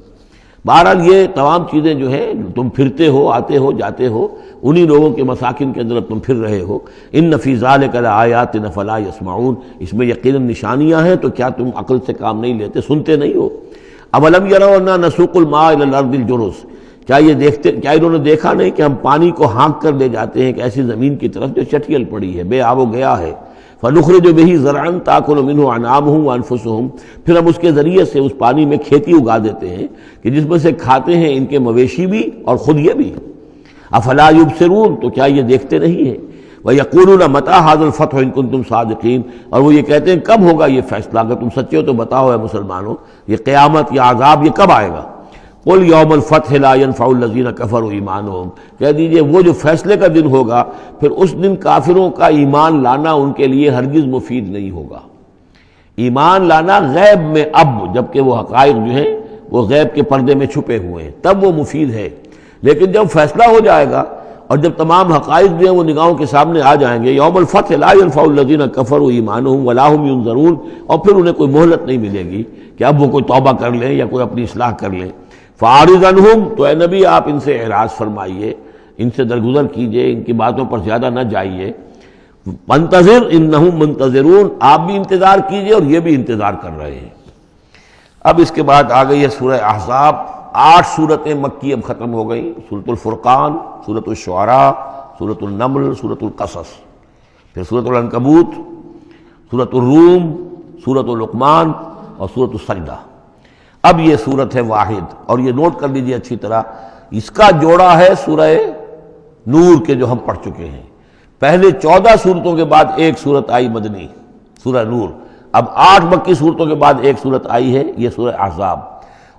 بہرحال یہ تمام چیزیں جو ہے تم پھرتے ہو، آتے ہو، جاتے ہو، انہی لوگوں کے مساکن کے اندر تم پھر رہے ہو۔ ان فی ذلک لآیات فلا یسمعون، اس میں یقیناً نشانیاں ہیں تو کیا تم عقل سے کام نہیں لیتے، سنتے نہیں ہو؟ اولم یروا انا نسوق الماء الی الارض الجرز، کیا انہوں نے دیکھا نہیں کہ ہم پانی کو ہانک کر لے جاتے ہیں ایک ایسی زمین کی طرف جو چٹیل پڑی ہے، بے آب و گیا ہے، فنخرج به زرعا تاکل منه انعامهم وانفسهم، پھر ہم اس کے ذریعے سے اس پانی میں کھیتی اگا دیتے ہیں کہ جس میں سے کھاتے ہیں ان کے مویشی بھی اور خود یہ بھی۔ افلا یبصرون، تو کیا یہ دیکھتے نہیں ہیں؟ وَيَقُولُونَ مَتَىٰ هَٰذَا الْفَتْحُ إِن كُنتُمْ صَادِقِينَ، اور وہ یہ کہتے ہیں کب ہوگا یہ فیصلہ، اگر تم سچے ہو تو بتاؤ اے مسلمانوں، یہ قیامت یا عذاب یہ کب آئے گا؟ قُلْ يَوْمَ الْفَتْحِ لَا يَنفَعُ الَّذِينَ كَفَرُوا إِيمَانُهُمْ، کہہ دیجئے وہ جو فیصلے کا دن ہوگا پھر اس دن کافروں کا ایمان لانا ان کے لیے ہرگز مفید نہیں ہوگا۔ ایمان لانا غیب میں اب، جبکہ وہ حقائق جو ہیں وہ غیب کے پردے میں چھپے ہوئے ہیں، تب وہ مفید ہے، لیکن جب فیصلہ ہو جائے گا اور جب تمام حقائق جو ہیں وہ نگاہوں کے سامنے آ جائیں گے، یوم الفتح لا ينفع الذین کفروا ایمانہم ولا هم ينظرون، اور پھر انہیں کوئی مہلت نہیں ملے گی کہ اب وہ کوئی توبہ کر لیں یا کوئی اپنی اصلاح کر لیں۔ فاعرض عنہم، تو اے نبی آپ ان سے اعراض فرمائیے، ان سے درگزر کیجئے، ان کی باتوں پر زیادہ نہ جائیے۔ منتظر انہم منتظرون، آپ بھی انتظار کیجئے اور یہ بھی انتظار کر رہے ہیں۔ اب اس کے بعد آ گئی ہے سورہ احزاب، 8 سورتیں مکی اب ختم ہو گئی، سورۃ الفرقان، سورۃ الشعراء، سورۃ النمل، سورۃ القصص، پھر سورۃ العنکبوت، سورۃ الروم، سورۃ لقمان اور سورۃ السجدہ۔ اب یہ سورت ہے واحد، اور یہ نوٹ کر لیجئے اچھی طرح، اس کا جوڑا ہے سورہ نور کے جو ہم پڑھ چکے ہیں۔ پہلے 14 سورتوں کے بعد ایک سورت آئی مدنی، سورہ نور، اب 8 مکی صورتوں کے بعد ایک صورت آئی ہے، یہ سورہ احزاب،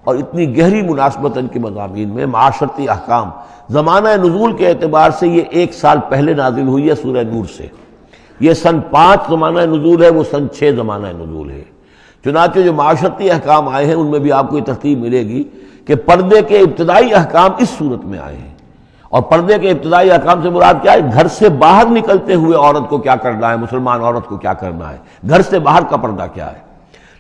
اور اتنی گہری مناسبت ان کے مضامین میں، معاشرتی احکام، زمانہ نزول کے اعتبار سے یہ 1 سال پہلے نازل ہوئی ہے سورہ نور سے، یہ سن 5 زمانہ نزول ہے، وہ سن 6 زمانہ نزول ہے۔ چنانچہ جو معاشرتی احکام آئے ہیں ان میں بھی آپ کو یہ ترتیب ملے گی کہ پردے کے ابتدائی احکام اس صورت میں آئے ہیں، اور پردے کے ابتدائی احکام سے مراد کیا ہے؟ گھر سے باہر نکلتے ہوئے عورت کو کیا کرنا ہے، مسلمان عورت کو کیا کرنا ہے، گھر سے باہر کا پردہ کیا ہے۔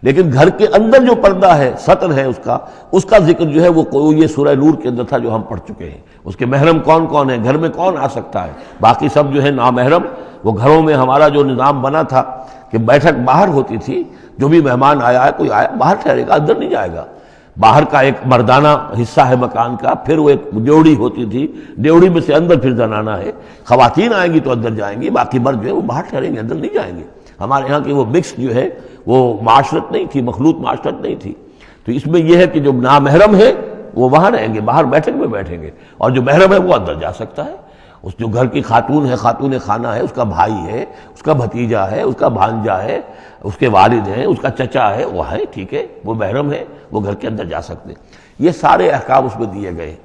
لیکن گھر کے اندر جو پردہ ہے، سطر ہے اس کا ذکر جو ہے وہ یہ سورہ نور کے اندر تھا جو ہم پڑھ چکے ہیں۔ اس کے محرم کون کون ہیں، گھر میں کون آ سکتا ہے، باقی سب جو ہے نامحرم۔ وہ گھروں میں ہمارا جو نظام بنا تھا کہ بیٹھک باہر ہوتی تھی، جو بھی مہمان آیا ہے، کوئی آیا باہر ٹھہرے گا، اندر نہیں جائے گا۔ باہر کا ایک مردانہ حصہ ہے مکان کا، پھر وہ ایک ڈیوڑی ہوتی تھی، ڈیوڑی میں سے اندر پھر زنانہ ہے، خواتین آئیں گی تو اندر جائیں گی، باقی مرد جو ہے وہ باہر ٹھہریں گے، اندر نہیں جائیں گے۔ ہمارے یہاں کی وہ مکس جو ہے وہ معاشرت نہیں تھی، مخلوط معاشرت نہیں تھی۔ تو اس میں یہ ہے کہ جو نامحرم ہے وہ وہاں رہیں گے، باہر بیٹھک میں بیٹھیں گے، اور جو محرم ہے وہ اندر جا سکتا ہے۔ اس جو گھر کی خاتون ہے، خاتون خانہ ہے، اس کا بھائی ہے، اس کا بھتیجا ہے، اس کا بھانجا ہے، اس کے والد ہیں، اس کا چچا ہے، وہ ہے، ٹھیک ہے، وہ محرم ہے، وہ گھر کے اندر جا سکتے ہیں۔ یہ سارے احکام اس میں دیے گئے ہیں۔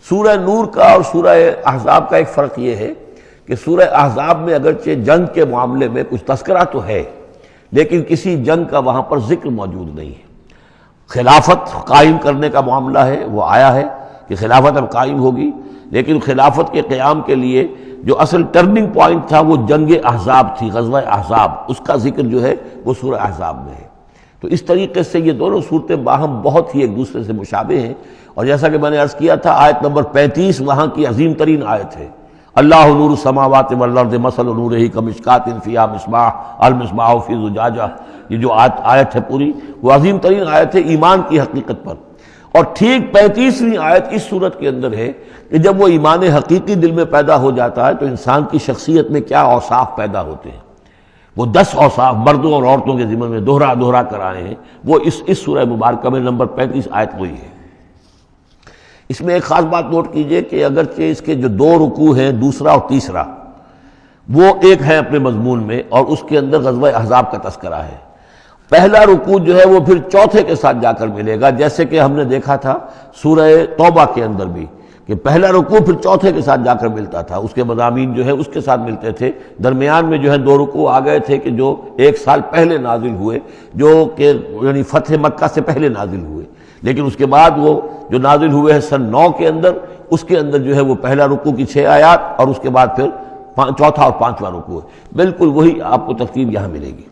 سورہ نور کا اور سورہ احزاب کا ایک فرق یہ ہے کہ سورہ احزاب میں اگرچہ جنگ کے معاملے میں کچھ تذکرہ تو ہے، لیکن کسی جنگ کا وہاں پر ذکر موجود نہیں ہے۔ خلافت قائم کرنے کا معاملہ ہے، وہ آیا ہے کہ خلافت اب قائم ہوگی، لیکن خلافت کے قیام کے لیے جو اصل ٹرننگ پوائنٹ تھا وہ جنگ احزاب تھی، غزوہ احزاب، اس کا ذکر جو ہے وہ سورہ احزاب میں ہے۔ تو اس طریقے سے یہ دونوں صورتیں باہم بہت ہی ایک دوسرے سے مشابہ ہیں، اور جیسا کہ میں نے عرض کیا تھا آیت نمبر 35 وہاں کی عظیم ترین آیت ہے۔ اللہ نور السماوات والارض مثل نورہ کمشکات فیہا مصباح المصباح فی زجاجہ، یہ جو آیت ہے پوری وہ عظیم ترین آیت ہے ایمان کی حقیقت پر۔ اور ٹھیک 35ویں آیت اس صورت کے اندر ہے کہ جب وہ ایمان حقیقی دل میں پیدا ہو جاتا ہے تو انسان کی شخصیت میں کیا اوصاف پیدا ہوتے ہیں۔ وہ 10 اوصاف مردوں اور عورتوں کے ذمن میں دوہرا کر آئے ہیں، وہ اس سورہ مبارکہ میں نمبر 35 آیت وہی ہے۔ اس میں ایک خاص بات نوٹ کیجئے کہ اگرچہ اس کے جو 2 رکوع ہیں، دوسرا اور تیسرا، وہ ایک ہیں اپنے مضمون میں، اور اس کے اندر غزوہ احزاب کا تذکرہ ہے۔ پہلا رکوع جو ہے وہ پھر چوتھے کے ساتھ جا کر ملے گا، جیسے کہ ہم نے دیکھا تھا سورہ توبہ کے اندر بھی کہ پہلا رکوع پھر چوتھے کے ساتھ جا کر ملتا تھا، اس کے مضامین جو ہے اس کے ساتھ ملتے تھے۔ درمیان میں جو ہے 2 رکوع آ گئے تھے کہ جو 1 سال پہلے نازل ہوئے، جو کہ یعنی فتح مکہ سے پہلے نازل ہوئے، لیکن اس کے بعد وہ جو نازل ہوئے ہیں سن 9 کے اندر، اس کے اندر جو ہے وہ پہلا رکوع کی 6 آیات اور اس کے بعد پھر چوتھا اور 5واں رکوع ہے۔ بالکل وہی آپ کو ترتیب یہاں ملے گی،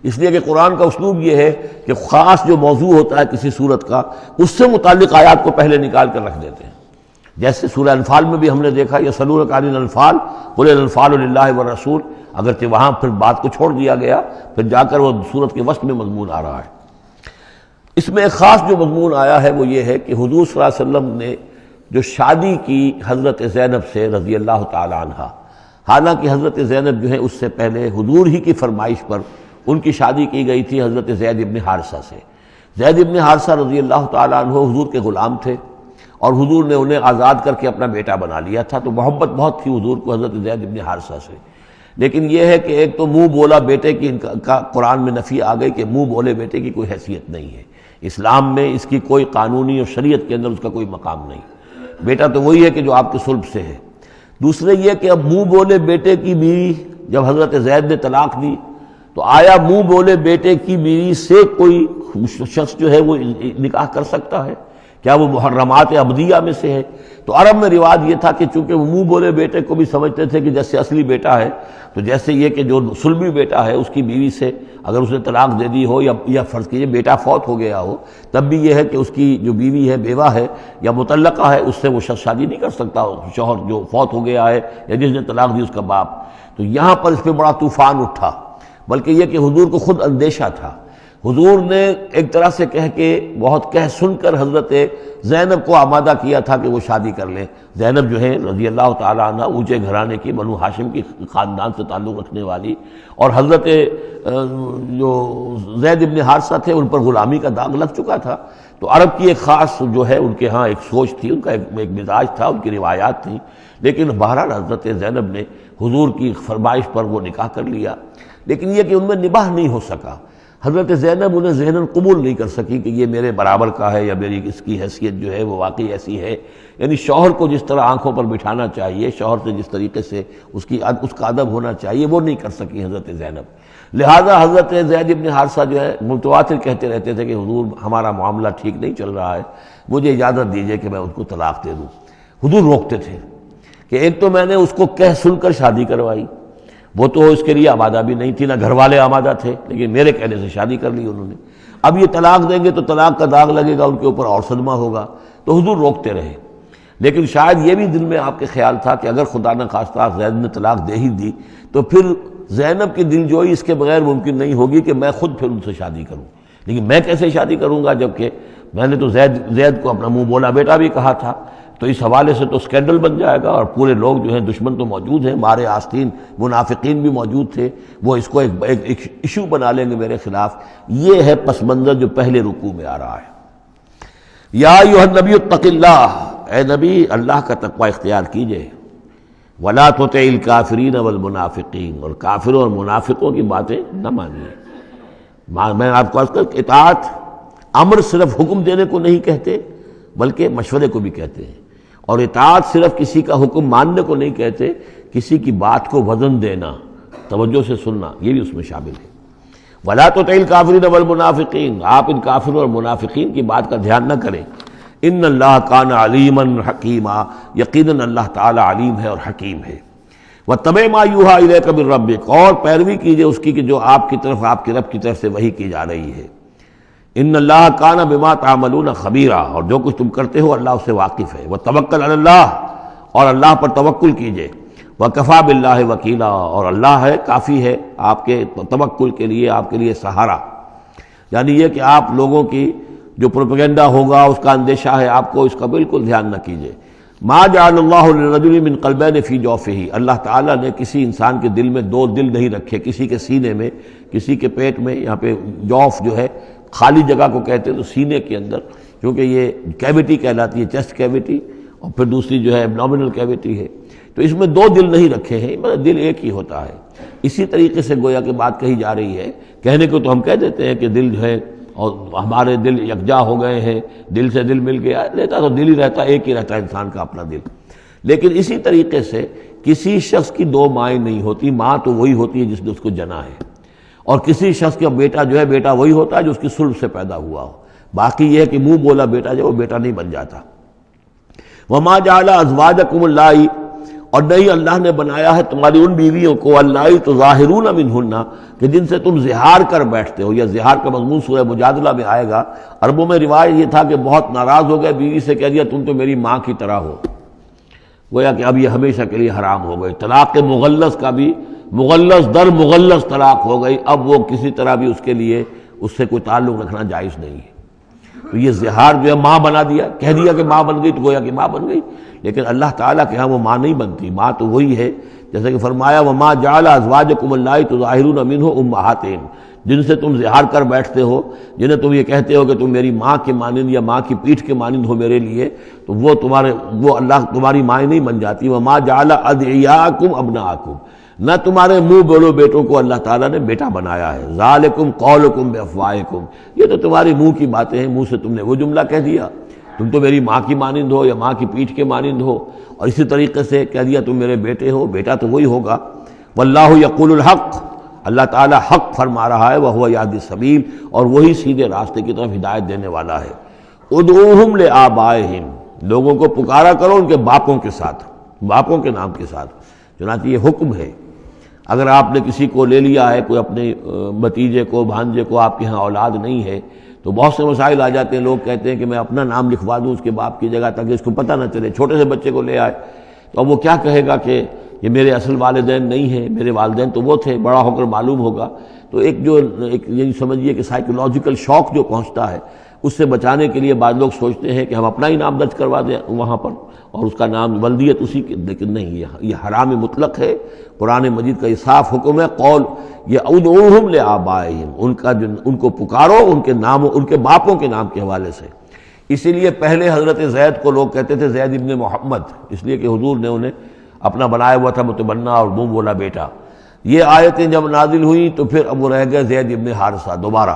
اس لیے کہ قرآن کا اسلوب یہ ہے کہ خاص جو موضوع ہوتا ہے کسی صورت کا، اس سے متعلق آیات کو پہلے نکال کر رکھ دیتے ہیں۔ جیسے سورہ انفال میں بھی ہم نے دیکھا یسألونک عن الانفال قل الانفال للہ والرسول، اگرچہ وہاں پھر بات کو چھوڑ دیا گیا، پھر جا کر وہ صورت کے وسط میں مضمون آ رہا ہے۔ اس میں ایک خاص جو مضمون آیا ہے وہ یہ ہے کہ حضور صلی اللہ علیہ وسلم نے جو شادی کی حضرت زینب سے رضی اللہ تعالی عنہ، حالانکہ حضرت زینب جو ہے اس سے پہلے حضور ہی کی فرمائش پر ان کی شادی کی گئی تھی حضرت زید ابن حارثہ سے۔ زید ابن حارثہ رضی اللہ تعالیٰ عنہ حضور کے غلام تھے، اور حضور نے انہیں آزاد کر کے اپنا بیٹا بنا لیا تھا، تو محبت بہت تھی حضور کو حضرت زید ابن حارثہ سے۔ لیکن یہ ہے کہ ایک تو منہ بولا بیٹے کی کا قرآن میں نفی آ گئی کہ منہ بولے بیٹے کی کوئی حیثیت نہیں ہے، اسلام میں اس کی کوئی قانونی اور شریعت کے اندر اس کا کوئی مقام نہیں۔ بیٹا تو وہی ہے کہ جو آپ کے صلب سے ہے۔ دوسرے یہ کہ اب منہ بولے بیٹے کی بیوی جب حضرت زید نے طلاق دی تو آیا منہ بولے بیٹے کی بیوی سے کوئی شخص جو ہے وہ نکاح کر سکتا ہے؟ کیا وہ محرمات عبدیہ میں سے ہے؟ تو عرب میں رواج یہ تھا کہ چونکہ وہ منہ بولے بیٹے کو بھی سمجھتے تھے کہ جیسے اصلی بیٹا ہے، تو جیسے یہ کہ جو صلبی بیٹا ہے اس کی بیوی سے اگر اس نے طلاق دے دی ہو یا فرض کیجئے بیٹا فوت ہو گیا ہو، تب بھی یہ ہے کہ اس کی جو بیوی ہے، بیوہ ہے یا مطلقہ ہے، اس سے وہ شخص شادی نہیں کر سکتا، شوہر جو فوت ہو گیا ہے یا جس نے طلاق دی اس کا باپ۔ تو یہاں پر اس پہ بڑا طوفان اٹھا، بلکہ یہ کہ حضور کو خود اندیشہ تھا۔ حضور نے ایک طرح سے کہہ کے بہت کہہ سن کر حضرت زینب کو آمادہ کیا تھا کہ وہ شادی کر لیں۔ زینب جو ہے رضی اللہ تعالیٰ عنہ اونچے گھرانے کی، بنو ہاشم کی خاندان سے تعلق رکھنے والی، اور حضرت جو زید ابن حارثہ تھے ان پر غلامی کا داغ لگ چکا تھا۔ تو عرب کی ایک خاص جو ہے ان کے ہاں ایک سوچ تھی، ان کا ایک مزاج تھا، ان کی روایات تھیں، لیکن بہرحال حضرت زینب نے حضور کی فرمائش پر وہ نکاح کر لیا، لیکن یہ کہ ان میں نباہ نہیں ہو سکا۔ حضرت زینب انہیں ذہناً قبول نہیں کر سکی کہ یہ میرے برابر کا ہے یا میری اس کی حیثیت جو ہے وہ واقعی ایسی ہے، یعنی شوہر کو جس طرح آنکھوں پر بٹھانا چاہیے، شوہر سے جس طریقے سے اس کا ادب ہونا چاہیے وہ نہیں کر سکی حضرت زینب۔ لہذا حضرت زید ابن حارثہ جو ہے متواتر کہتے رہتے تھے کہ حضور ہمارا معاملہ ٹھیک نہیں چل رہا ہے، مجھے اجازت دیجیے کہ میں ان کو طلاق دے دوں۔ حضور روکتے تھے کہ ایک تو میں نے اس کو کہہ سن کر شادی کروائی، وہ تو اس کے لیے آمادہ بھی نہیں تھی، نہ گھر والے آمادہ تھے، لیکن میرے کہنے سے شادی کر لی انہوں نے۔ اب یہ طلاق دیں گے تو طلاق کا داغ لگے گا ان کے اوپر اور صدمہ ہوگا، تو حضور روکتے رہے۔ لیکن شاید یہ بھی دل میں آپ کے خیال تھا کہ اگر خدا نہ خواستہ زید نے طلاق دے ہی دی تو پھر زینب کی دل جوئی اس کے بغیر ممکن نہیں ہوگی کہ میں خود پھر ان سے شادی کروں، لیکن میں کیسے شادی کروں گا جبکہ میں نے تو زید کو اپنا منہ بولا بیٹا بھی کہا تھا۔ تو اس حوالے سے تو اسکینڈل بن جائے گا، اور پورے لوگ جو ہیں دشمن تو موجود ہیں، مارے آستین منافقین بھی موجود تھے، وہ اس کو ایک ایشو بنا لیں گے میرے خلاف۔ یہ ہے پس منظر جو پہلے رکوع میں آ رہا ہے۔ یا ایھا النبی اتق اللہ، اے نبی اللہ کا تقوی اختیار کیجئے۔ ولا تطع الکافرین والمنافقین، اور کافروں اور منافقوں کی باتیں نہ مانیے۔ میں آپ کو عرض کر، اطاعت امر صرف حکم دینے کو نہیں کہتے بلکہ مشورے کو بھی کہتے ہیں، اور اطاعت صرف کسی کا حکم ماننے کو نہیں کہتے، کسی کی بات کو وزن دینا، توجہ سے سننا، یہ بھی اس میں شامل ہے۔ ولا تطع الکافرین والمنافقین، آپ ان کافروں اور منافقین کی بات کا دھیان نہ کریں۔ ان اللہ کان علیما حکیما، یقیناً اللہ تعالی علیم ہے اور حکیم ہے۔ واتبع ما یوحی الیک من ربک، اور پیروی کیجئے اس کی کہ جو آپ کی طرف، آپ کے رب کی طرف سے وحی کی جا رہی ہے۔ ان اللہ کان بما تعملون خبیرا، اور جو کچھ تم کرتے ہو اللہ اس سے واقف ہے۔ وتوکل علی اللہ، اور اللہ پر توکل کیجئے۔ وکفی باللہ وکیلا، اور اللہ ہے، کافی ہے آپ کے توکل کے لیے، آپ کے لیے سہارا۔ یعنی یہ کہ آپ لوگوں کی جو پروپیگنڈا ہوگا اس کا اندیشہ ہے آپ کو، اس کا بالکل دھیان نہ کیجئے۔ ما جعل اللہ للرجل من قلبین فی جوفہ، اللہ تعالیٰ نے کسی انسان کے دل میں دو دل نہیں رکھے، کسی کے سینے میں، کسی کے پیٹ میں۔ یہاں پہ جوف جو ہے خالی جگہ کو کہتے ہیں، تو سینے کے اندر، کیونکہ یہ کیویٹی کہلاتی ہے، چیسٹ کیویٹی، اور پھر دوسری جو ہے ایبڈومینل کیویٹی ہے، تو اس میں دو دل نہیں رکھے ہیں، مگر دل ایک ہی ہوتا ہے۔ اسی طریقے سے گویا کہ بات کہی جا رہی ہے، کہنے کو تو ہم کہہ دیتے ہیں کہ دل جو ہے، اور ہمارے دل یکجا ہو گئے ہیں، دل سے دل مل گیا، رہتا تو دل ہی رہتا، ایک ہی رہتا ہے انسان کا اپنا دل۔ لیکن اسی طریقے سے کسی شخص کی دو مائیں نہیں ہوتی، ماں تو وہی ہوتی ہے جس نے اس کو جنا ہے، اور کسی شخص کا بیٹا جو ہے، بیٹا وہی ہوتا ہے جو اس کی صلب سے پیدا ہوا ہو۔ باقی یہ ہے کہ منہ بولا بیٹا جو وہ بیٹا نہیں بن جاتا۔ وما جعل ازواجکم اللہ، اور نہیں اللہ نے بنایا ہے تمہاری ان بیویوں کو، اللہ تظاہرون منہن، کہ جن سے تم زہار کر بیٹھتے ہو۔ یا زہار کا مضمون سورہ مجادلہ میں آئے گا۔ عربوں میں روایت یہ تھا کہ بہت ناراض ہو گئے بیوی سے، کہہ دیا تم تو میری ماں کی طرح ہو، گویا کہ اب یہ ہمیشہ کے لیے حرام ہو گئی۔ طلاق مغلظ کا بھی مغلظ در مغلظ طلاق ہو گئی، اب وہ کسی طرح بھی اس کے لیے اس سے کوئی تعلق رکھنا جائز نہیں ہے۔ تو یہ زہار جو ہے ماں بنا دیا، کہہ دیا کہ ماں بن گئی، تو گویا کہ ماں بن گئی، لیکن اللہ تعالیٰ کے ہاں وہ ماں نہیں بنتی، ماں تو وہی ہے، جیسے کہ فرمایا وما جعل ازواجکم اللہ تظاہرون منہ امہاتہم، جن سے تم زہار کر بیٹھتے ہو، جنہیں تم یہ کہتے ہو کہ تم میری ماں کے مانند یا ماں کی پیٹھ کے مانند ہو میرے لیے، تو وہ اللہ تمہاری مائیں نہیں بن جاتی۔ وما جعل ادعیاءکم ابناءکم، نہ تمہارے منہ بولو بیٹوں کو اللہ تعالیٰ نے بیٹا بنایا ہے۔ ذالکم قولکم بافواہکم، یہ تو تمہاری منہ کی باتیں ہیں، منہ سے تم نے وہ جملہ کہہ دیا، تم تو میری ماں کی مانند ہو یا ماں کی پیٹھ کے مانند ہو، اور اسی طریقے سے کہہ دیا تم میرے بیٹے ہو، بیٹا تو وہی ہوگا۔ واللہ یقول الحق، اللہ تعالیٰ حق فرما رہا ہے، وہو یہدی السبیل، اور وہی سیدھے راستے کی طرف ہدایت دینے والا ہے۔ ادعوہم لآبائہم، لوگوں کو پکارا کرو ان کے باپوں کے ساتھ، باپوں کے نام کے ساتھ۔ چنانچہ یہ حکم ہے، اگر آپ نے کسی کو لے لیا ہے، کوئی اپنے بھتیجے کو، بھانجے کو، آپ کے ہاں اولاد نہیں ہے، تو بہت سے مسائل آ جاتے ہیں، لوگ کہتے ہیں کہ میں اپنا نام لکھوا دوں اس کے باپ کی جگہ تاکہ اس کو پتہ نہ چلے۔ چھوٹے سے بچے کو لے آئے تو اب وہ کیا کہے گا کہ یہ میرے اصل والدین نہیں ہیں، میرے والدین تو وہ تھے، بڑا ہو کر معلوم ہوگا۔ تو ایک یعنی سمجھیے کہ سائیکولوجیکل شوق جو پہنچتا ہے، اس سے بچانے کے لیے بعض لوگ سوچتے ہیں کہ ہم اپنا ہی نام درج کروا دیں وہاں پر، اور اس کا نام ولدیت اسی کی، لیکن نہیں، یہ حرام مطلق ہے۔ قرآن مجید کا یہ صاف حکم ہے، قول یہ ادعوہم لآبائہم، ان کو پکارو ان کے نام، ان کے باپوں کے نام کے حوالے سے۔ اسی لیے پہلے حضرت زید کو لوگ کہتے تھے زید ابن محمد، اس لیے کہ حضور نے انہیں اپنا بنایا ہوا تھا متبنہ، اور منہ بولا بیٹا۔ یہ آیتیں جب نازل ہوئیں تو پھر اب وہ رہ گئے زید ابن حارثہ، دوبارہ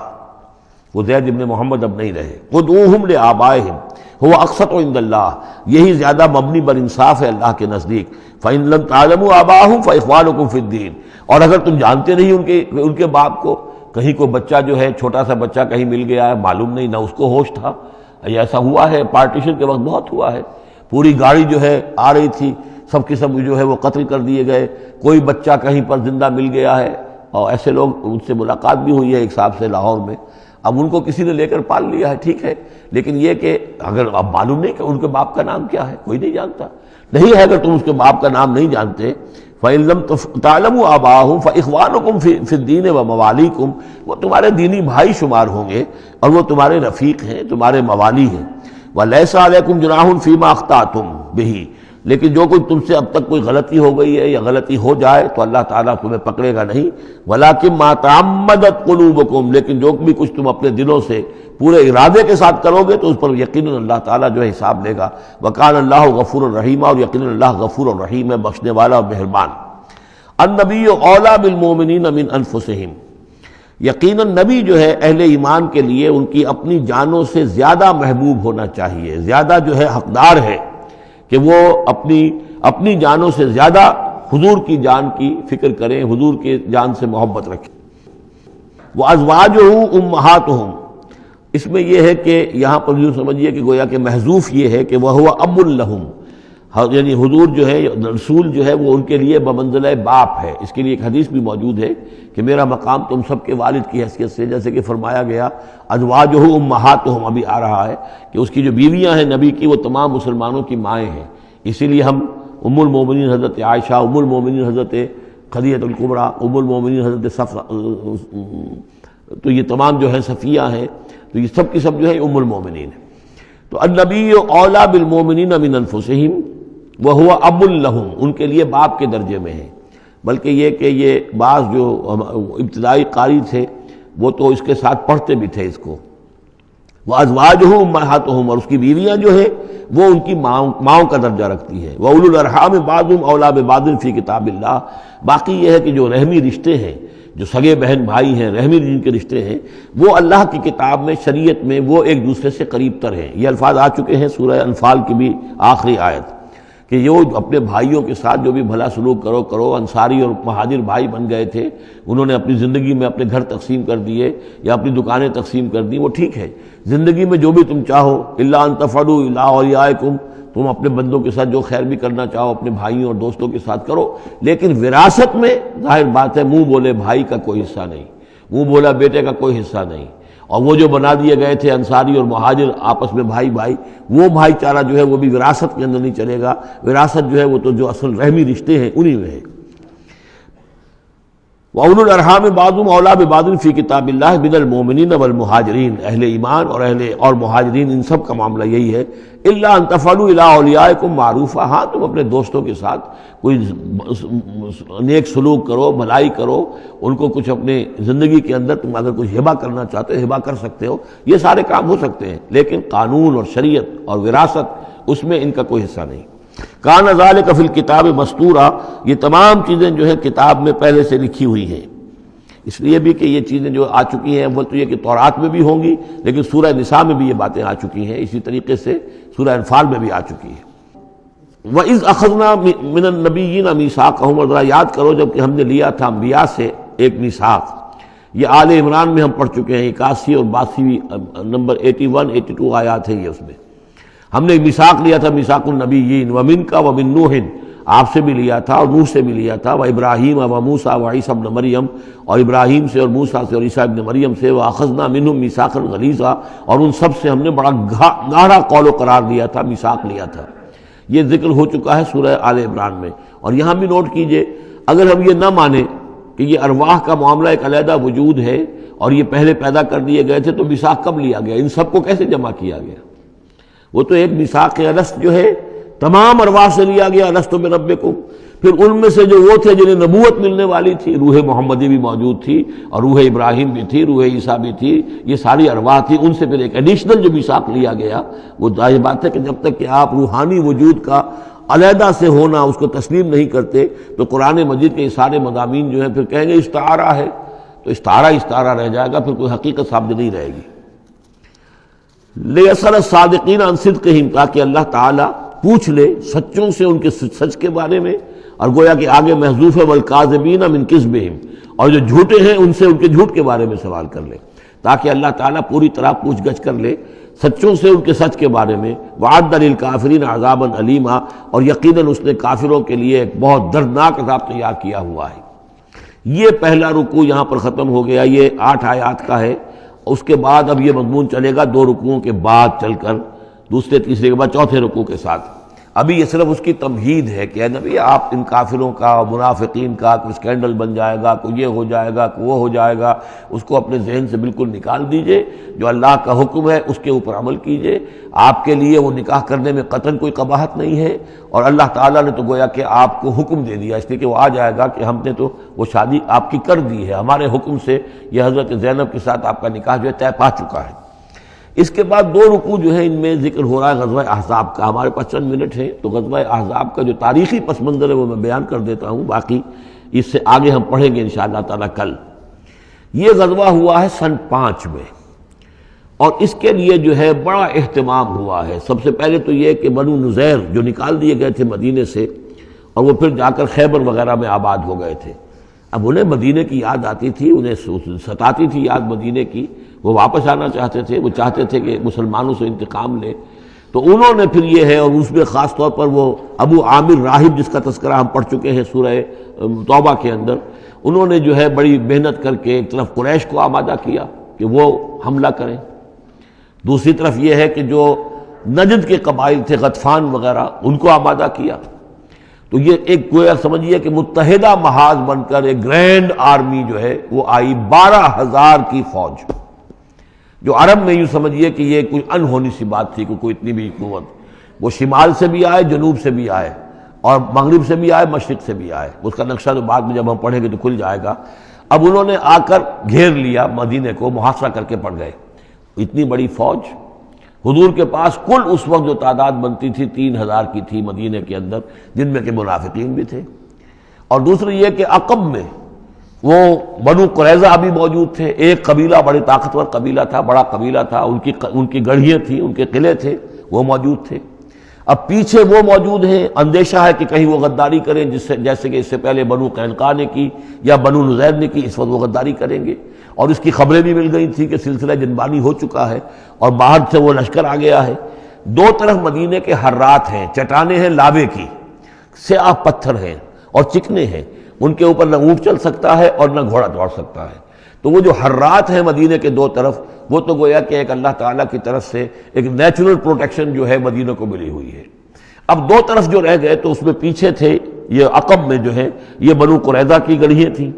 وہ زید ابن محمد اب نہیں رہے۔ ادعوہم لآبائہم هو اقسط عند اللہ، یہی زیادہ مبنی بر انصاف ہے اللہ کے نزدیک۔ فإن لم تعلموا آباءهم فإخوانكم في الدین، اور اگر تم جانتے نہیں ان کے باپ کو، کہیں کوئی بچہ جو ہے، چھوٹا سا بچہ کہیں مل گیا ہے، معلوم نہیں، نہ اس کو ہوش تھا، ایسا ہوا ہے، پارٹیشن کے وقت بہت ہوا ہے، پوری گاڑی جو ہے آ رہی تھی، سب کے سب جو ہے وہ قتل کر دیے گئے، کوئی بچہ کہیں پر زندہ مل گیا ہے، اور ایسے لوگ، ان سے ملاقات بھی ہوئی ہے ایک صاحب سے لاہور میں، اب ان کو کسی نے لے کر پال لیا ہے، ٹھیک ہے، لیکن یہ کہ اگر اب معلوم نہیں کہ ان کے باپ کا نام کیا ہے، کوئی نہیں جانتا، نہیں ہے، اگر تم اس کے باپ کا نام نہیں جانتے، فَإِن لَمْ تَعْلَمُوا آبَاءَهُمْ فَإِخْوَانُكُمْ فِي الدِّينِ وَمَوَالِيكُمْ، وہ تمہارے دینی بھائی شمار ہوں گے، اور وہ تمہارے رفیق ہیں، تمہارے موالی ہیں۔ وَلَيْسَ عَلَيْكُمْ جُنَاحٌ فِيمَا أَخْطَأْتُمْ بِهِ، لیکن جو کوئی تم سے اب تک کوئی غلطی ہو گئی ہے یا غلطی ہو جائے تو اللہ تعالیٰ تمہیں پکڑے گا نہیں. وَلَٰكِن مَا تَعَمَّدَتْ قُلُوبُكُمْ، لیکن جو بھی کچھ تم اپنے دلوں سے پورے ارادے کے ساتھ کرو گے تو اس پر یقیناً اللہ تعالیٰ جو ہے حساب لے گا. وَكَانَ اللَّهُ غَفُورًا رَحِيمًا، اور یقیناً اللہ غفور الرحیم ہے، بخشنے والا اور مہربان. النبی اولیٰ بالمؤمنین من انفسہم، یقیناً نبی جو ہے اہل ایمان کے لیے ان کی اپنی جانوں سے زیادہ محبوب ہونا چاہیے، زیادہ جو ہے حقدار ہے کہ وہ اپنی جانوں سے زیادہ حضور کی جان کی فکر کریں، حضور کی جان سے محبت رکھیں. وَأَزْوَاجُهُ أُمَّهَاتُهُمْ، اس میں یہ ہے کہ یہاں پر یوں سمجھیے کہ گویا کہ محذوف یہ ہے کہ وَهُوَ أَبٌّ لَهُمْ، یعنی حضور جو ہے رسول جو ہے وہ ان کے لیے بمنزلہ باپ ہے. اس کے لیے ایک حدیث بھی موجود ہے کہ میرا مقام تم سب کے والد کی حیثیت سے، جیسے کہ فرمایا گیا ازواجہ امہاتہم، ابھی آ رہا ہے کہ اس کی جو بیویاں ہیں نبی کی وہ تمام مسلمانوں کی مائیں ہیں. اسی لیے ہم ام المومنین حضرت عائشہ، ام المومنین حضرت خدیجہ الکبریٰ، ام المومنین حضرت صفیہ، تو یہ تمام جو ہیں صفیہ ہیں، تو یہ سب کی سب جو ہے ام المومنین ہیں. تو النبی اولیٰ بالمؤمنین من انفسہم وہو اب لہم، ان کے لیے باپ کے درجے میں ہے. بلکہ یہ کہ یہ بعض جو ابتدائی قاری تھے وہ تو اس کے ساتھ پڑھتے بھی تھے اس کو. وَأَزْوَاجُهُ أُمَّهَاتُهُمْ، اور اس کی بیویاں جو ہے وہ ان کی ماؤں کا درجہ رکھتی ہیں. وَأُولُو الْأَرْحَامِ بَعْضُهُمْ أَوْلَىٰ بِبَعْضٍ فِي كِتَابِ اللَّهِ، باقی یہ ہے کہ جو رحمی رشتے ہیں، جو سگے بہن بھائی ہیں، رحمی جن کے رشتے ہیں، وہ اللہ کی کتاب میں، شریعت میں وہ ایک دوسرے سے قریب تر ہیں. یہ الفاظ آ چکے ہیں سورہ انفال کی بھی آخری آیت کہ یہ اپنے بھائیوں کے ساتھ جو بھی بھلا سلوک کرو. انصاری اور مہاجر بھائی بن گئے تھے، انہوں نے اپنی زندگی میں اپنے گھر تقسیم کر دیے یا اپنی دکانیں تقسیم کر دی، وہ ٹھیک ہے. زندگی میں جو بھی تم چاہو، الا ان تفعلوا الی اولیاءکم، تم اپنے بندوں کے ساتھ جو خیر بھی کرنا چاہو اپنے بھائیوں اور دوستوں کے ساتھ کرو. لیکن وراثت میں ظاہر بات ہے منہ بولے بھائی کا کوئی حصہ نہیں، منہ بولا بیٹے کا کوئی حصہ نہیں. اور وہ جو بنا دیے گئے تھے انصاری اور مہاجر آپس میں بھائی، وہ بھائی چارہ جو ہے وہ بھی وراثت کے اندر نہیں چلے گا. وراثت جو ہے وہ تو جو اصل رحمی رشتے ہیں انہی میں ہے. وَأُولُو الْأَرْحَامِ بَعْضُهُمْ أَوْلَىٰ بِبَعْضٍ فِي كِتَابِ اللَّهِ مِنَ الْمُؤْمِنِينَ وَالْمُهَاجِرِينَ، اہل ایمان اور مہاجرین ان سب کا معاملہ یہی ہے. إِلَّا أَن تَفْعَلُوا إِلَىٰ أَوْلِيَائِكُمْ مَعْرُوفًا، ہاں تم اپنے دوستوں کے ساتھ کوئی نیک سلوک کرو، بھلائی کرو، ان کو کچھ اپنے زندگی کے اندر تم اگر کچھ ہبہ کرنا چاہتے ہو ہبہ کر سکتے ہو. یہ سارے کام ہو سکتے ہیں، لیکن قانون اور شریعت اور وراثت اس میں ان کا کوئی حصہ نہیں. کان ذالک فی الکتاب مستورا، یہ تمام چیزیں جو ہیں کتاب میں پہلے سے لکھی ہوئی ہیں. اس لیے بھی کہ یہ چیزیں جو آ چکی ہیں وہ تو یہ کہ تورات میں بھی ہوں گی، لیکن سورہ نساء میں بھی یہ باتیں آ چکی ہیں. اسی طریقے سے سورہ انفال میں بھی آ چکی ہے. وَإِذْ أَخَذْنَا مِنَ النَّبِيِّينَ مِيثَاقَهُمْ، اور ذرا یاد کرو جب کہ ہم نے لیا تھا انبیاء سے ایک میثاق. یہ آل عمران میں ہم پڑھ چکے ہیں، 81 اور 82 نمبر 81 82 آیات ہیں یہ. اس میں ہم نے میثاق لیا تھا، میثاق النبیین، ومنک ومن نوح، آپ سے بھی لیا تھا اور نوح سے بھی لیا تھا، وابراہیم وموسیٰ وعیسیٰ ابن مریم، اور ابراہیم سے اور موسیٰ سے اور عیسیٰ ابن مریم سے، واخذنا منہم میثاقا غلیظا، اور ان سب سے ہم نے بڑا گہرا قول و قرار لیا تھا، میثاق لیا تھا. یہ ذکر ہو چکا ہے سورہ آل عمران میں. اور یہاں بھی نوٹ کیجئے، اگر ہم یہ نہ مانیں کہ یہ ارواح کا معاملہ ایک علیحدہ وجود ہے اور یہ پہلے پیدا کر دیے گئے تھے، تو میثاق کب لیا گیا؟ ان سب کو کیسے جمع کیا گیا؟ وہ تو ایک میثاق الست جو ہے تمام ارواح سے لیا گیا، الست بربکم. پھر ان میں سے جو وہ تھے جنہیں نبوت ملنے والی تھی، روح محمدی بھی موجود تھی اور روح ابراہیم بھی تھی، روح عیسیٰ بھی تھی، یہ ساری ارواح تھی. ان سے پھر ایک ایڈیشنل جو میثاق لیا گیا، وہ ظاہر بات ہے کہ جب تک کہ آپ روحانی وجود کا علیحدہ سے ہونا اس کو تسلیم نہیں کرتے تو قرآن مجید کے یہ سارے مضامین جو ہیں پھر کہیں گے استعارہ ہے، تو استعارہ رہ جائے گا، پھر کوئی حقیقت ثابت نہیں رہے گی. لِيَسْأَلَ الصَّادِقِينَ عَنْ صِدْقِهِمْ، تاکہ اللہ تعالیٰ پوچھ لے سچوں سے ان کے سچ کے بارے میں. اور گویا کہ آگے محذوف ہے وَالْكَاذِبِينَ مِنْ كِذْبِهِمْ، اور جو جھوٹے ہیں ان سے ان کے جھوٹ کے بارے میں سوال کر لے، تاکہ اللہ تعالیٰ پوری طرح پوچھ گچھ کر لے سچوں سے ان کے سچ کے بارے میں. وَعَدَّ لِلْكَافِرِينَ عَذَابًا أَلِيمًا، اور یقیناً اس نے کافروں کے لیے ایک بہت دردناک عذاب تیار کیا ہوا ہے. یہ پہلا رکوع یہاں پر ختم ہو گیا، یہ 8 آیات کا ہے. اس کے بعد اب یہ مضمون چلے گا 2 رکوعوں کے بعد چل کر، دوسرے تیسرے کے بعد چوتھے رکوع کے ساتھ. ابھی یہ صرف اس کی تمہید ہے کہ اے نبی آپ ان کافروں کا منافقین کا کوئی اسکینڈل بن جائے گا، کوئی یہ ہو جائے گا، کوئی وہ ہو جائے گا، اس کو اپنے ذہن سے بالکل نکال دیجئے، جو اللہ کا حکم ہے اس کے اوپر عمل کیجئے۔ آپ کے لیے وہ نکاح کرنے میں قطعاً کوئی قباحت نہیں ہے، اور اللہ تعالیٰ نے تو گویا کہ آپ کو حکم دے دیا، اس لیے کہ وہ آ جائے گا کہ ہم نے تو وہ شادی آپ کی کر دی ہے، ہمارے حکم سے یہ حضرت زینب کے ساتھ آپ کا نکاح جو ہے طے پا چکا ہے۔ اس کے بعد 2 رکوع جو ہے ان میں ذکر ہو رہا ہے غزوہ احزاب کا۔ ہمارے پاس چند منٹ ہیں تو غزوہ احزاب کا جو تاریخی پس منظر ہے وہ میں بیان کر دیتا ہوں، باقی اس سے آگے ہم پڑھیں گے انشاءاللہ تعالیٰ کل۔ یہ غزوہ ہوا ہے سن 5 میں، اور اس کے لیے جو ہے بڑا اہتمام ہوا ہے۔ سب سے پہلے تو یہ کہ بنو نذیر جو نکال دیے گئے تھے مدینے سے، اور وہ پھر جا کر خیبر وغیرہ میں آباد ہو گئے تھے، اب انہیں مدینے کی یاد آتی تھی، انہیں ستاتی تھی یاد مدینے کی، وہ واپس آنا چاہتے تھے، وہ چاہتے تھے کہ مسلمانوں سے انتقام لیں۔ تو انہوں نے پھر یہ ہے، اور اس میں خاص طور پر وہ ابو عامر راہب جس کا تذکرہ ہم پڑھ چکے ہیں سورہ توبہ کے اندر، انہوں نے جو ہے بڑی محنت کر کے ایک طرف قریش کو آمادہ کیا کہ وہ حملہ کریں، دوسری طرف یہ ہے کہ جو نجد کے قبائل تھے غطفان وغیرہ ان کو آمادہ کیا۔ تو یہ ایک گویا سمجھیے کہ متحدہ محاذ بن کر ایک گرینڈ آرمی جو ہے وہ آئی، 12,000 کی فوج، جو عرب میں یوں سمجھیے کہ یہ کوئی انہونی سی بات تھی کہ کوئی اتنی بھی قوت، وہ شمال سے بھی آئے، جنوب سے بھی آئے، اور مغرب سے بھی آئے، مشرق سے بھی آئے۔ اس کا نقشہ تو بعد میں جب ہم پڑھیں گے تو کھل جائے گا۔ اب انہوں نے آ کر گھیر لیا مدینے کو، محاصرہ کر کے پڑ گئے۔ اتنی بڑی فوج حضور کے پاس کل اس وقت جو تعداد بنتی تھی 3,000 کی تھی مدینے کے اندر، جن میں کہ منافقین بھی تھے، اور دوسری یہ کہ عقب میں وہ بنو قریظہ بھی موجود تھے، ایک قبیلہ بڑے طاقتور قبیلہ تھا، بڑا قبیلہ تھا، ان کی گڑھیاں تھیں، ان کے قلعے تھے، وہ موجود تھے۔ اب پیچھے وہ موجود ہیں، اندیشہ ہے کہ کہیں وہ غداری کریں، جیسے کہ اس سے پہلے بنو قینقاع نے کی یا بنو نذیر نے کی، اس وقت وہ غداری کریں گے، اور اس کی خبریں بھی مل گئی تھیں کہ سلسلہ جنبانی ہو چکا ہے اور باہر سے وہ لشکر آ گیا ہے۔ 2 طرف مدینے کے حرات ہیں، چٹانیں ہیں لاوے کی، سیاہ پتھر ہیں اور چکنے ہیں، ان کے اوپر نہ اونٹ چل سکتا ہے اور نہ گھوڑا دوڑ سکتا ہے۔ تو وہ جو حرات ہیں مدینے کے 2 طرف، وہ تو گویا کہ ایک اللہ تعالیٰ کی طرف سے ایک نیچرل پروٹیکشن جو ہے مدینہ کو ملی ہوئی ہے۔ اب 2 طرف جو رہ گئے تو اس میں پیچھے تھے یہ عقب میں جو ہے یہ بنو قریظہ کی گڑھیاں تھیں،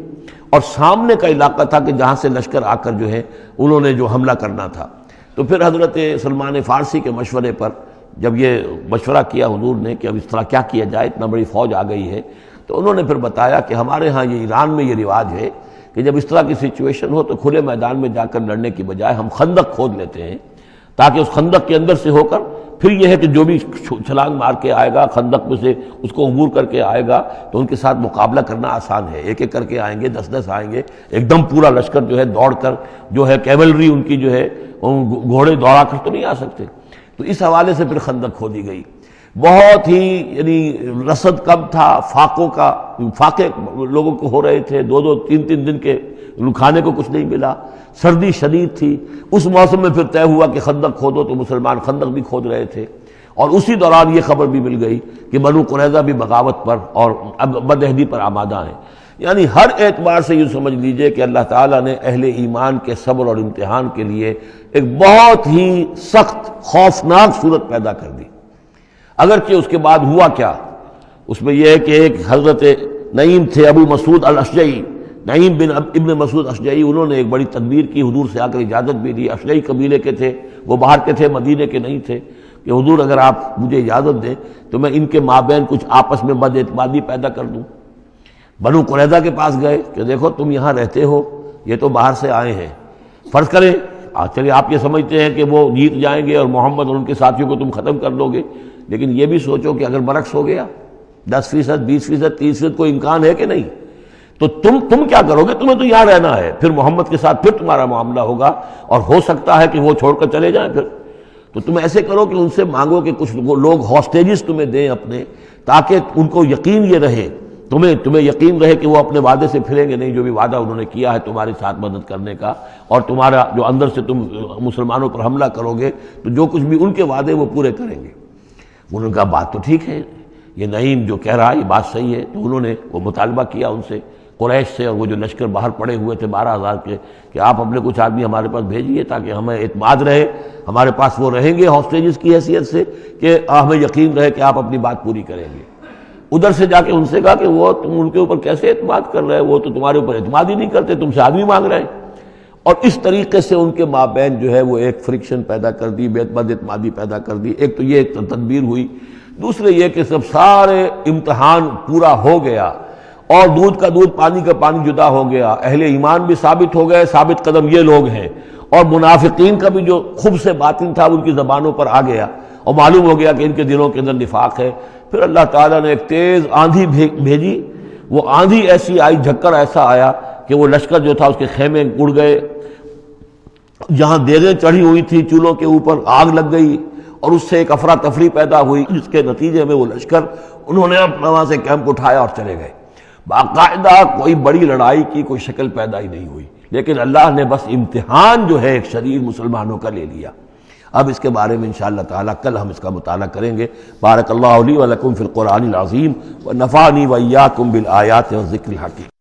اور سامنے کا علاقہ تھا کہ جہاں سے لشکر آ کر جو ہے انہوں نے جو حملہ کرنا تھا۔ تو پھر حضرت سلمان فارسی کے مشورے پر جب یہ مشورہ کیا حضور نے کہ اب اس طرح کیا کیا جائے، اتنا بڑی فوج آ گئی ہے، تو انہوں نے پھر بتایا کہ ہمارے ہاں یہ ایران میں یہ رواج ہے کہ جب اس طرح کی سچویشن ہو تو کھلے میدان میں جا کر لڑنے کی بجائے ہم خندق کھود لیتے ہیں، تاکہ اس خندق کے اندر سے ہو کر پھر یہ ہے کہ جو بھی چھلانگ مار کے آئے گا خندق میں سے اس کو عبور کر کے آئے گا تو ان کے ساتھ مقابلہ کرنا آسان ہے، ایک ایک کر کے آئیں گے، 10-10 آئیں گے، ایک دم پورا لشکر جو ہے دوڑ کر جو ہے کیولری ان کی جو ہے گھوڑے دوڑا کر تو نہیں آ سکتے۔ تو اس حوالے سے پھر خندق کھودی گئی، بہت ہی یعنی رسد کم تھا، فاقے لوگوں کو ہو رہے تھے، 2-2 3-3 دن کے کھانے کو کچھ نہیں ملا، سردی شدید تھی۔ اس موسم میں پھر طے ہوا کہ خندق کھودو، تو مسلمان خندق بھی کھود رہے تھے، اور اسی دوران یہ خبر بھی مل گئی کہ بنو قریظہ بھی بغاوت پر اور بدعہدی پر آمادہ ہیں۔ یعنی ہر اعتبار سے یہ سمجھ لیجئے کہ اللہ تعالیٰ نے اہل ایمان کے صبر اور امتحان کے لیے ایک بہت ہی سخت خوفناک صورت پیدا کر دی۔ اگرچہ اس کے بعد ہوا کیا، اس میں یہ ہے کہ ایک حضرت نعیم تھے ابو مسعود الاشجعی، نعیم بن ابن مسعود اشجعی، انہوں نے ایک بڑی تدبیر کی، حضور سے آ کر اجازت بھی دی۔ اشجعی قبیلے کے تھے، وہ باہر کے تھے، مدینے کے نہیں تھے، کہ حضور اگر آپ مجھے اجازت دیں تو میں ان کے مابین کچھ آپس میں بد اعتمادی پیدا کر دوں۔ بنو قریظہ کے پاس گئے کہ دیکھو تم یہاں رہتے ہو، یہ تو باہر سے آئے ہیں، فرض کریں چلیے آپ یہ سمجھتے ہیں کہ وہ جیت جائیں گے اور محمد اور ان کے ساتھیوں کو تم ختم کر دو گے، لیکن یہ بھی سوچو کہ اگر برعکس ہو گیا 10%، 20%، 30%، کوئی امکان ہے کہ نہیں؟ تو تم کیا کرو گے؟ تمہیں تو یہاں رہنا ہے، پھر محمد کے ساتھ پھر تمہارا معاملہ ہوگا، اور ہو سکتا ہے کہ وہ چھوڑ کر چلے جائیں پھر۔ تو تم ایسے کرو کہ ان سے مانگو کہ کچھ لوگ ہاسٹیجز تمہیں دیں اپنے، تاکہ ان کو یقین یہ رہے، تمہیں یقین رہے کہ وہ اپنے وعدے سے پھریں گے نہیں، جو بھی وعدہ انہوں نے کیا ہے تمہارے ساتھ مدد کرنے کا، اور تمہارا جو اندر سے تم مسلمانوں پر حملہ کرو گے تو جو کچھ بھی ان کے وعدے وہ پورے کریں گے۔ انہوں نے کہا بات تو ٹھیک ہے، یہ نعیم جو کہہ رہا ہے یہ بات صحیح ہے۔ تو انہوں نے وہ مطالبہ کیا ان سے، قریش سے، اور وہ جو لشکر باہر پڑے ہوئے تھے 12,000 کے، کہ آپ اپنے کچھ آدمی ہمارے پاس بھیجیے تاکہ ہمیں اعتماد رہے، ہمارے پاس وہ رہیں گے ہاسٹیجز کی حیثیت سے، کہ ہمیں یقین رہے کہ آپ اپنی بات پوری کریں گے۔ ادھر سے جا کے ان سے کہا کہ وہ تم ان کے اوپر کیسے اعتماد کر رہے، وہ تو تمہارے اوپر اعتماد ہی نہیں کرتے، تم سے آدمی مانگ رہے ہیں۔ اور اس طریقے سے ان کے مابین جو ہے وہ ایک فرکشن پیدا کر دی، بد اعتمادی پیدا کر دی۔ ایک تو یہ ایک تدبیر ہوئی، دوسرے یہ کہ سب سارے امتحان پورا ہو گیا اور دودھ کا دودھ پانی کا پانی جدا ہو گیا، اہل ایمان بھی ثابت ہو گئے، ثابت قدم یہ لوگ ہیں، اور منافقین کا بھی جو خبث باطن تھا ان کی زبانوں پر آ گیا اور معلوم ہو گیا کہ ان کے دلوں کے اندر نفاق ہے۔ پھر اللہ تعالیٰ نے ایک تیز آندھی بھیجی، وہ آندھی ایسی آئی، جھکڑ ایسا آیا کہ وہ لشکر جو تھا اس کے خیمے اڑ گئے، جہاں دیگیں چڑھی ہوئی تھی چولہوں کے اوپر آگ لگ گئی، اور اس سے ایک افراتفری پیدا ہوئی، جس کے نتیجے میں وہ لشکر انہوں نے اپنا وہاں سے کیمپ اٹھایا اور چلے گئے۔ باقاعدہ کوئی بڑی لڑائی کی کوئی شکل پیدا ہی نہیں ہوئی، لیکن اللہ نے بس امتحان جو ہے ایک شریر مسلمانوں کا لے لیا۔ اب اس کے بارے میں انشاءاللہ تعالیٰ کل ہم اس کا مطالعہ کریں گے۔ بارک اللہ لی و لکم فی القرآن العظیم ونفعنی وإیاکم بالآیات والذکر الحکیم۔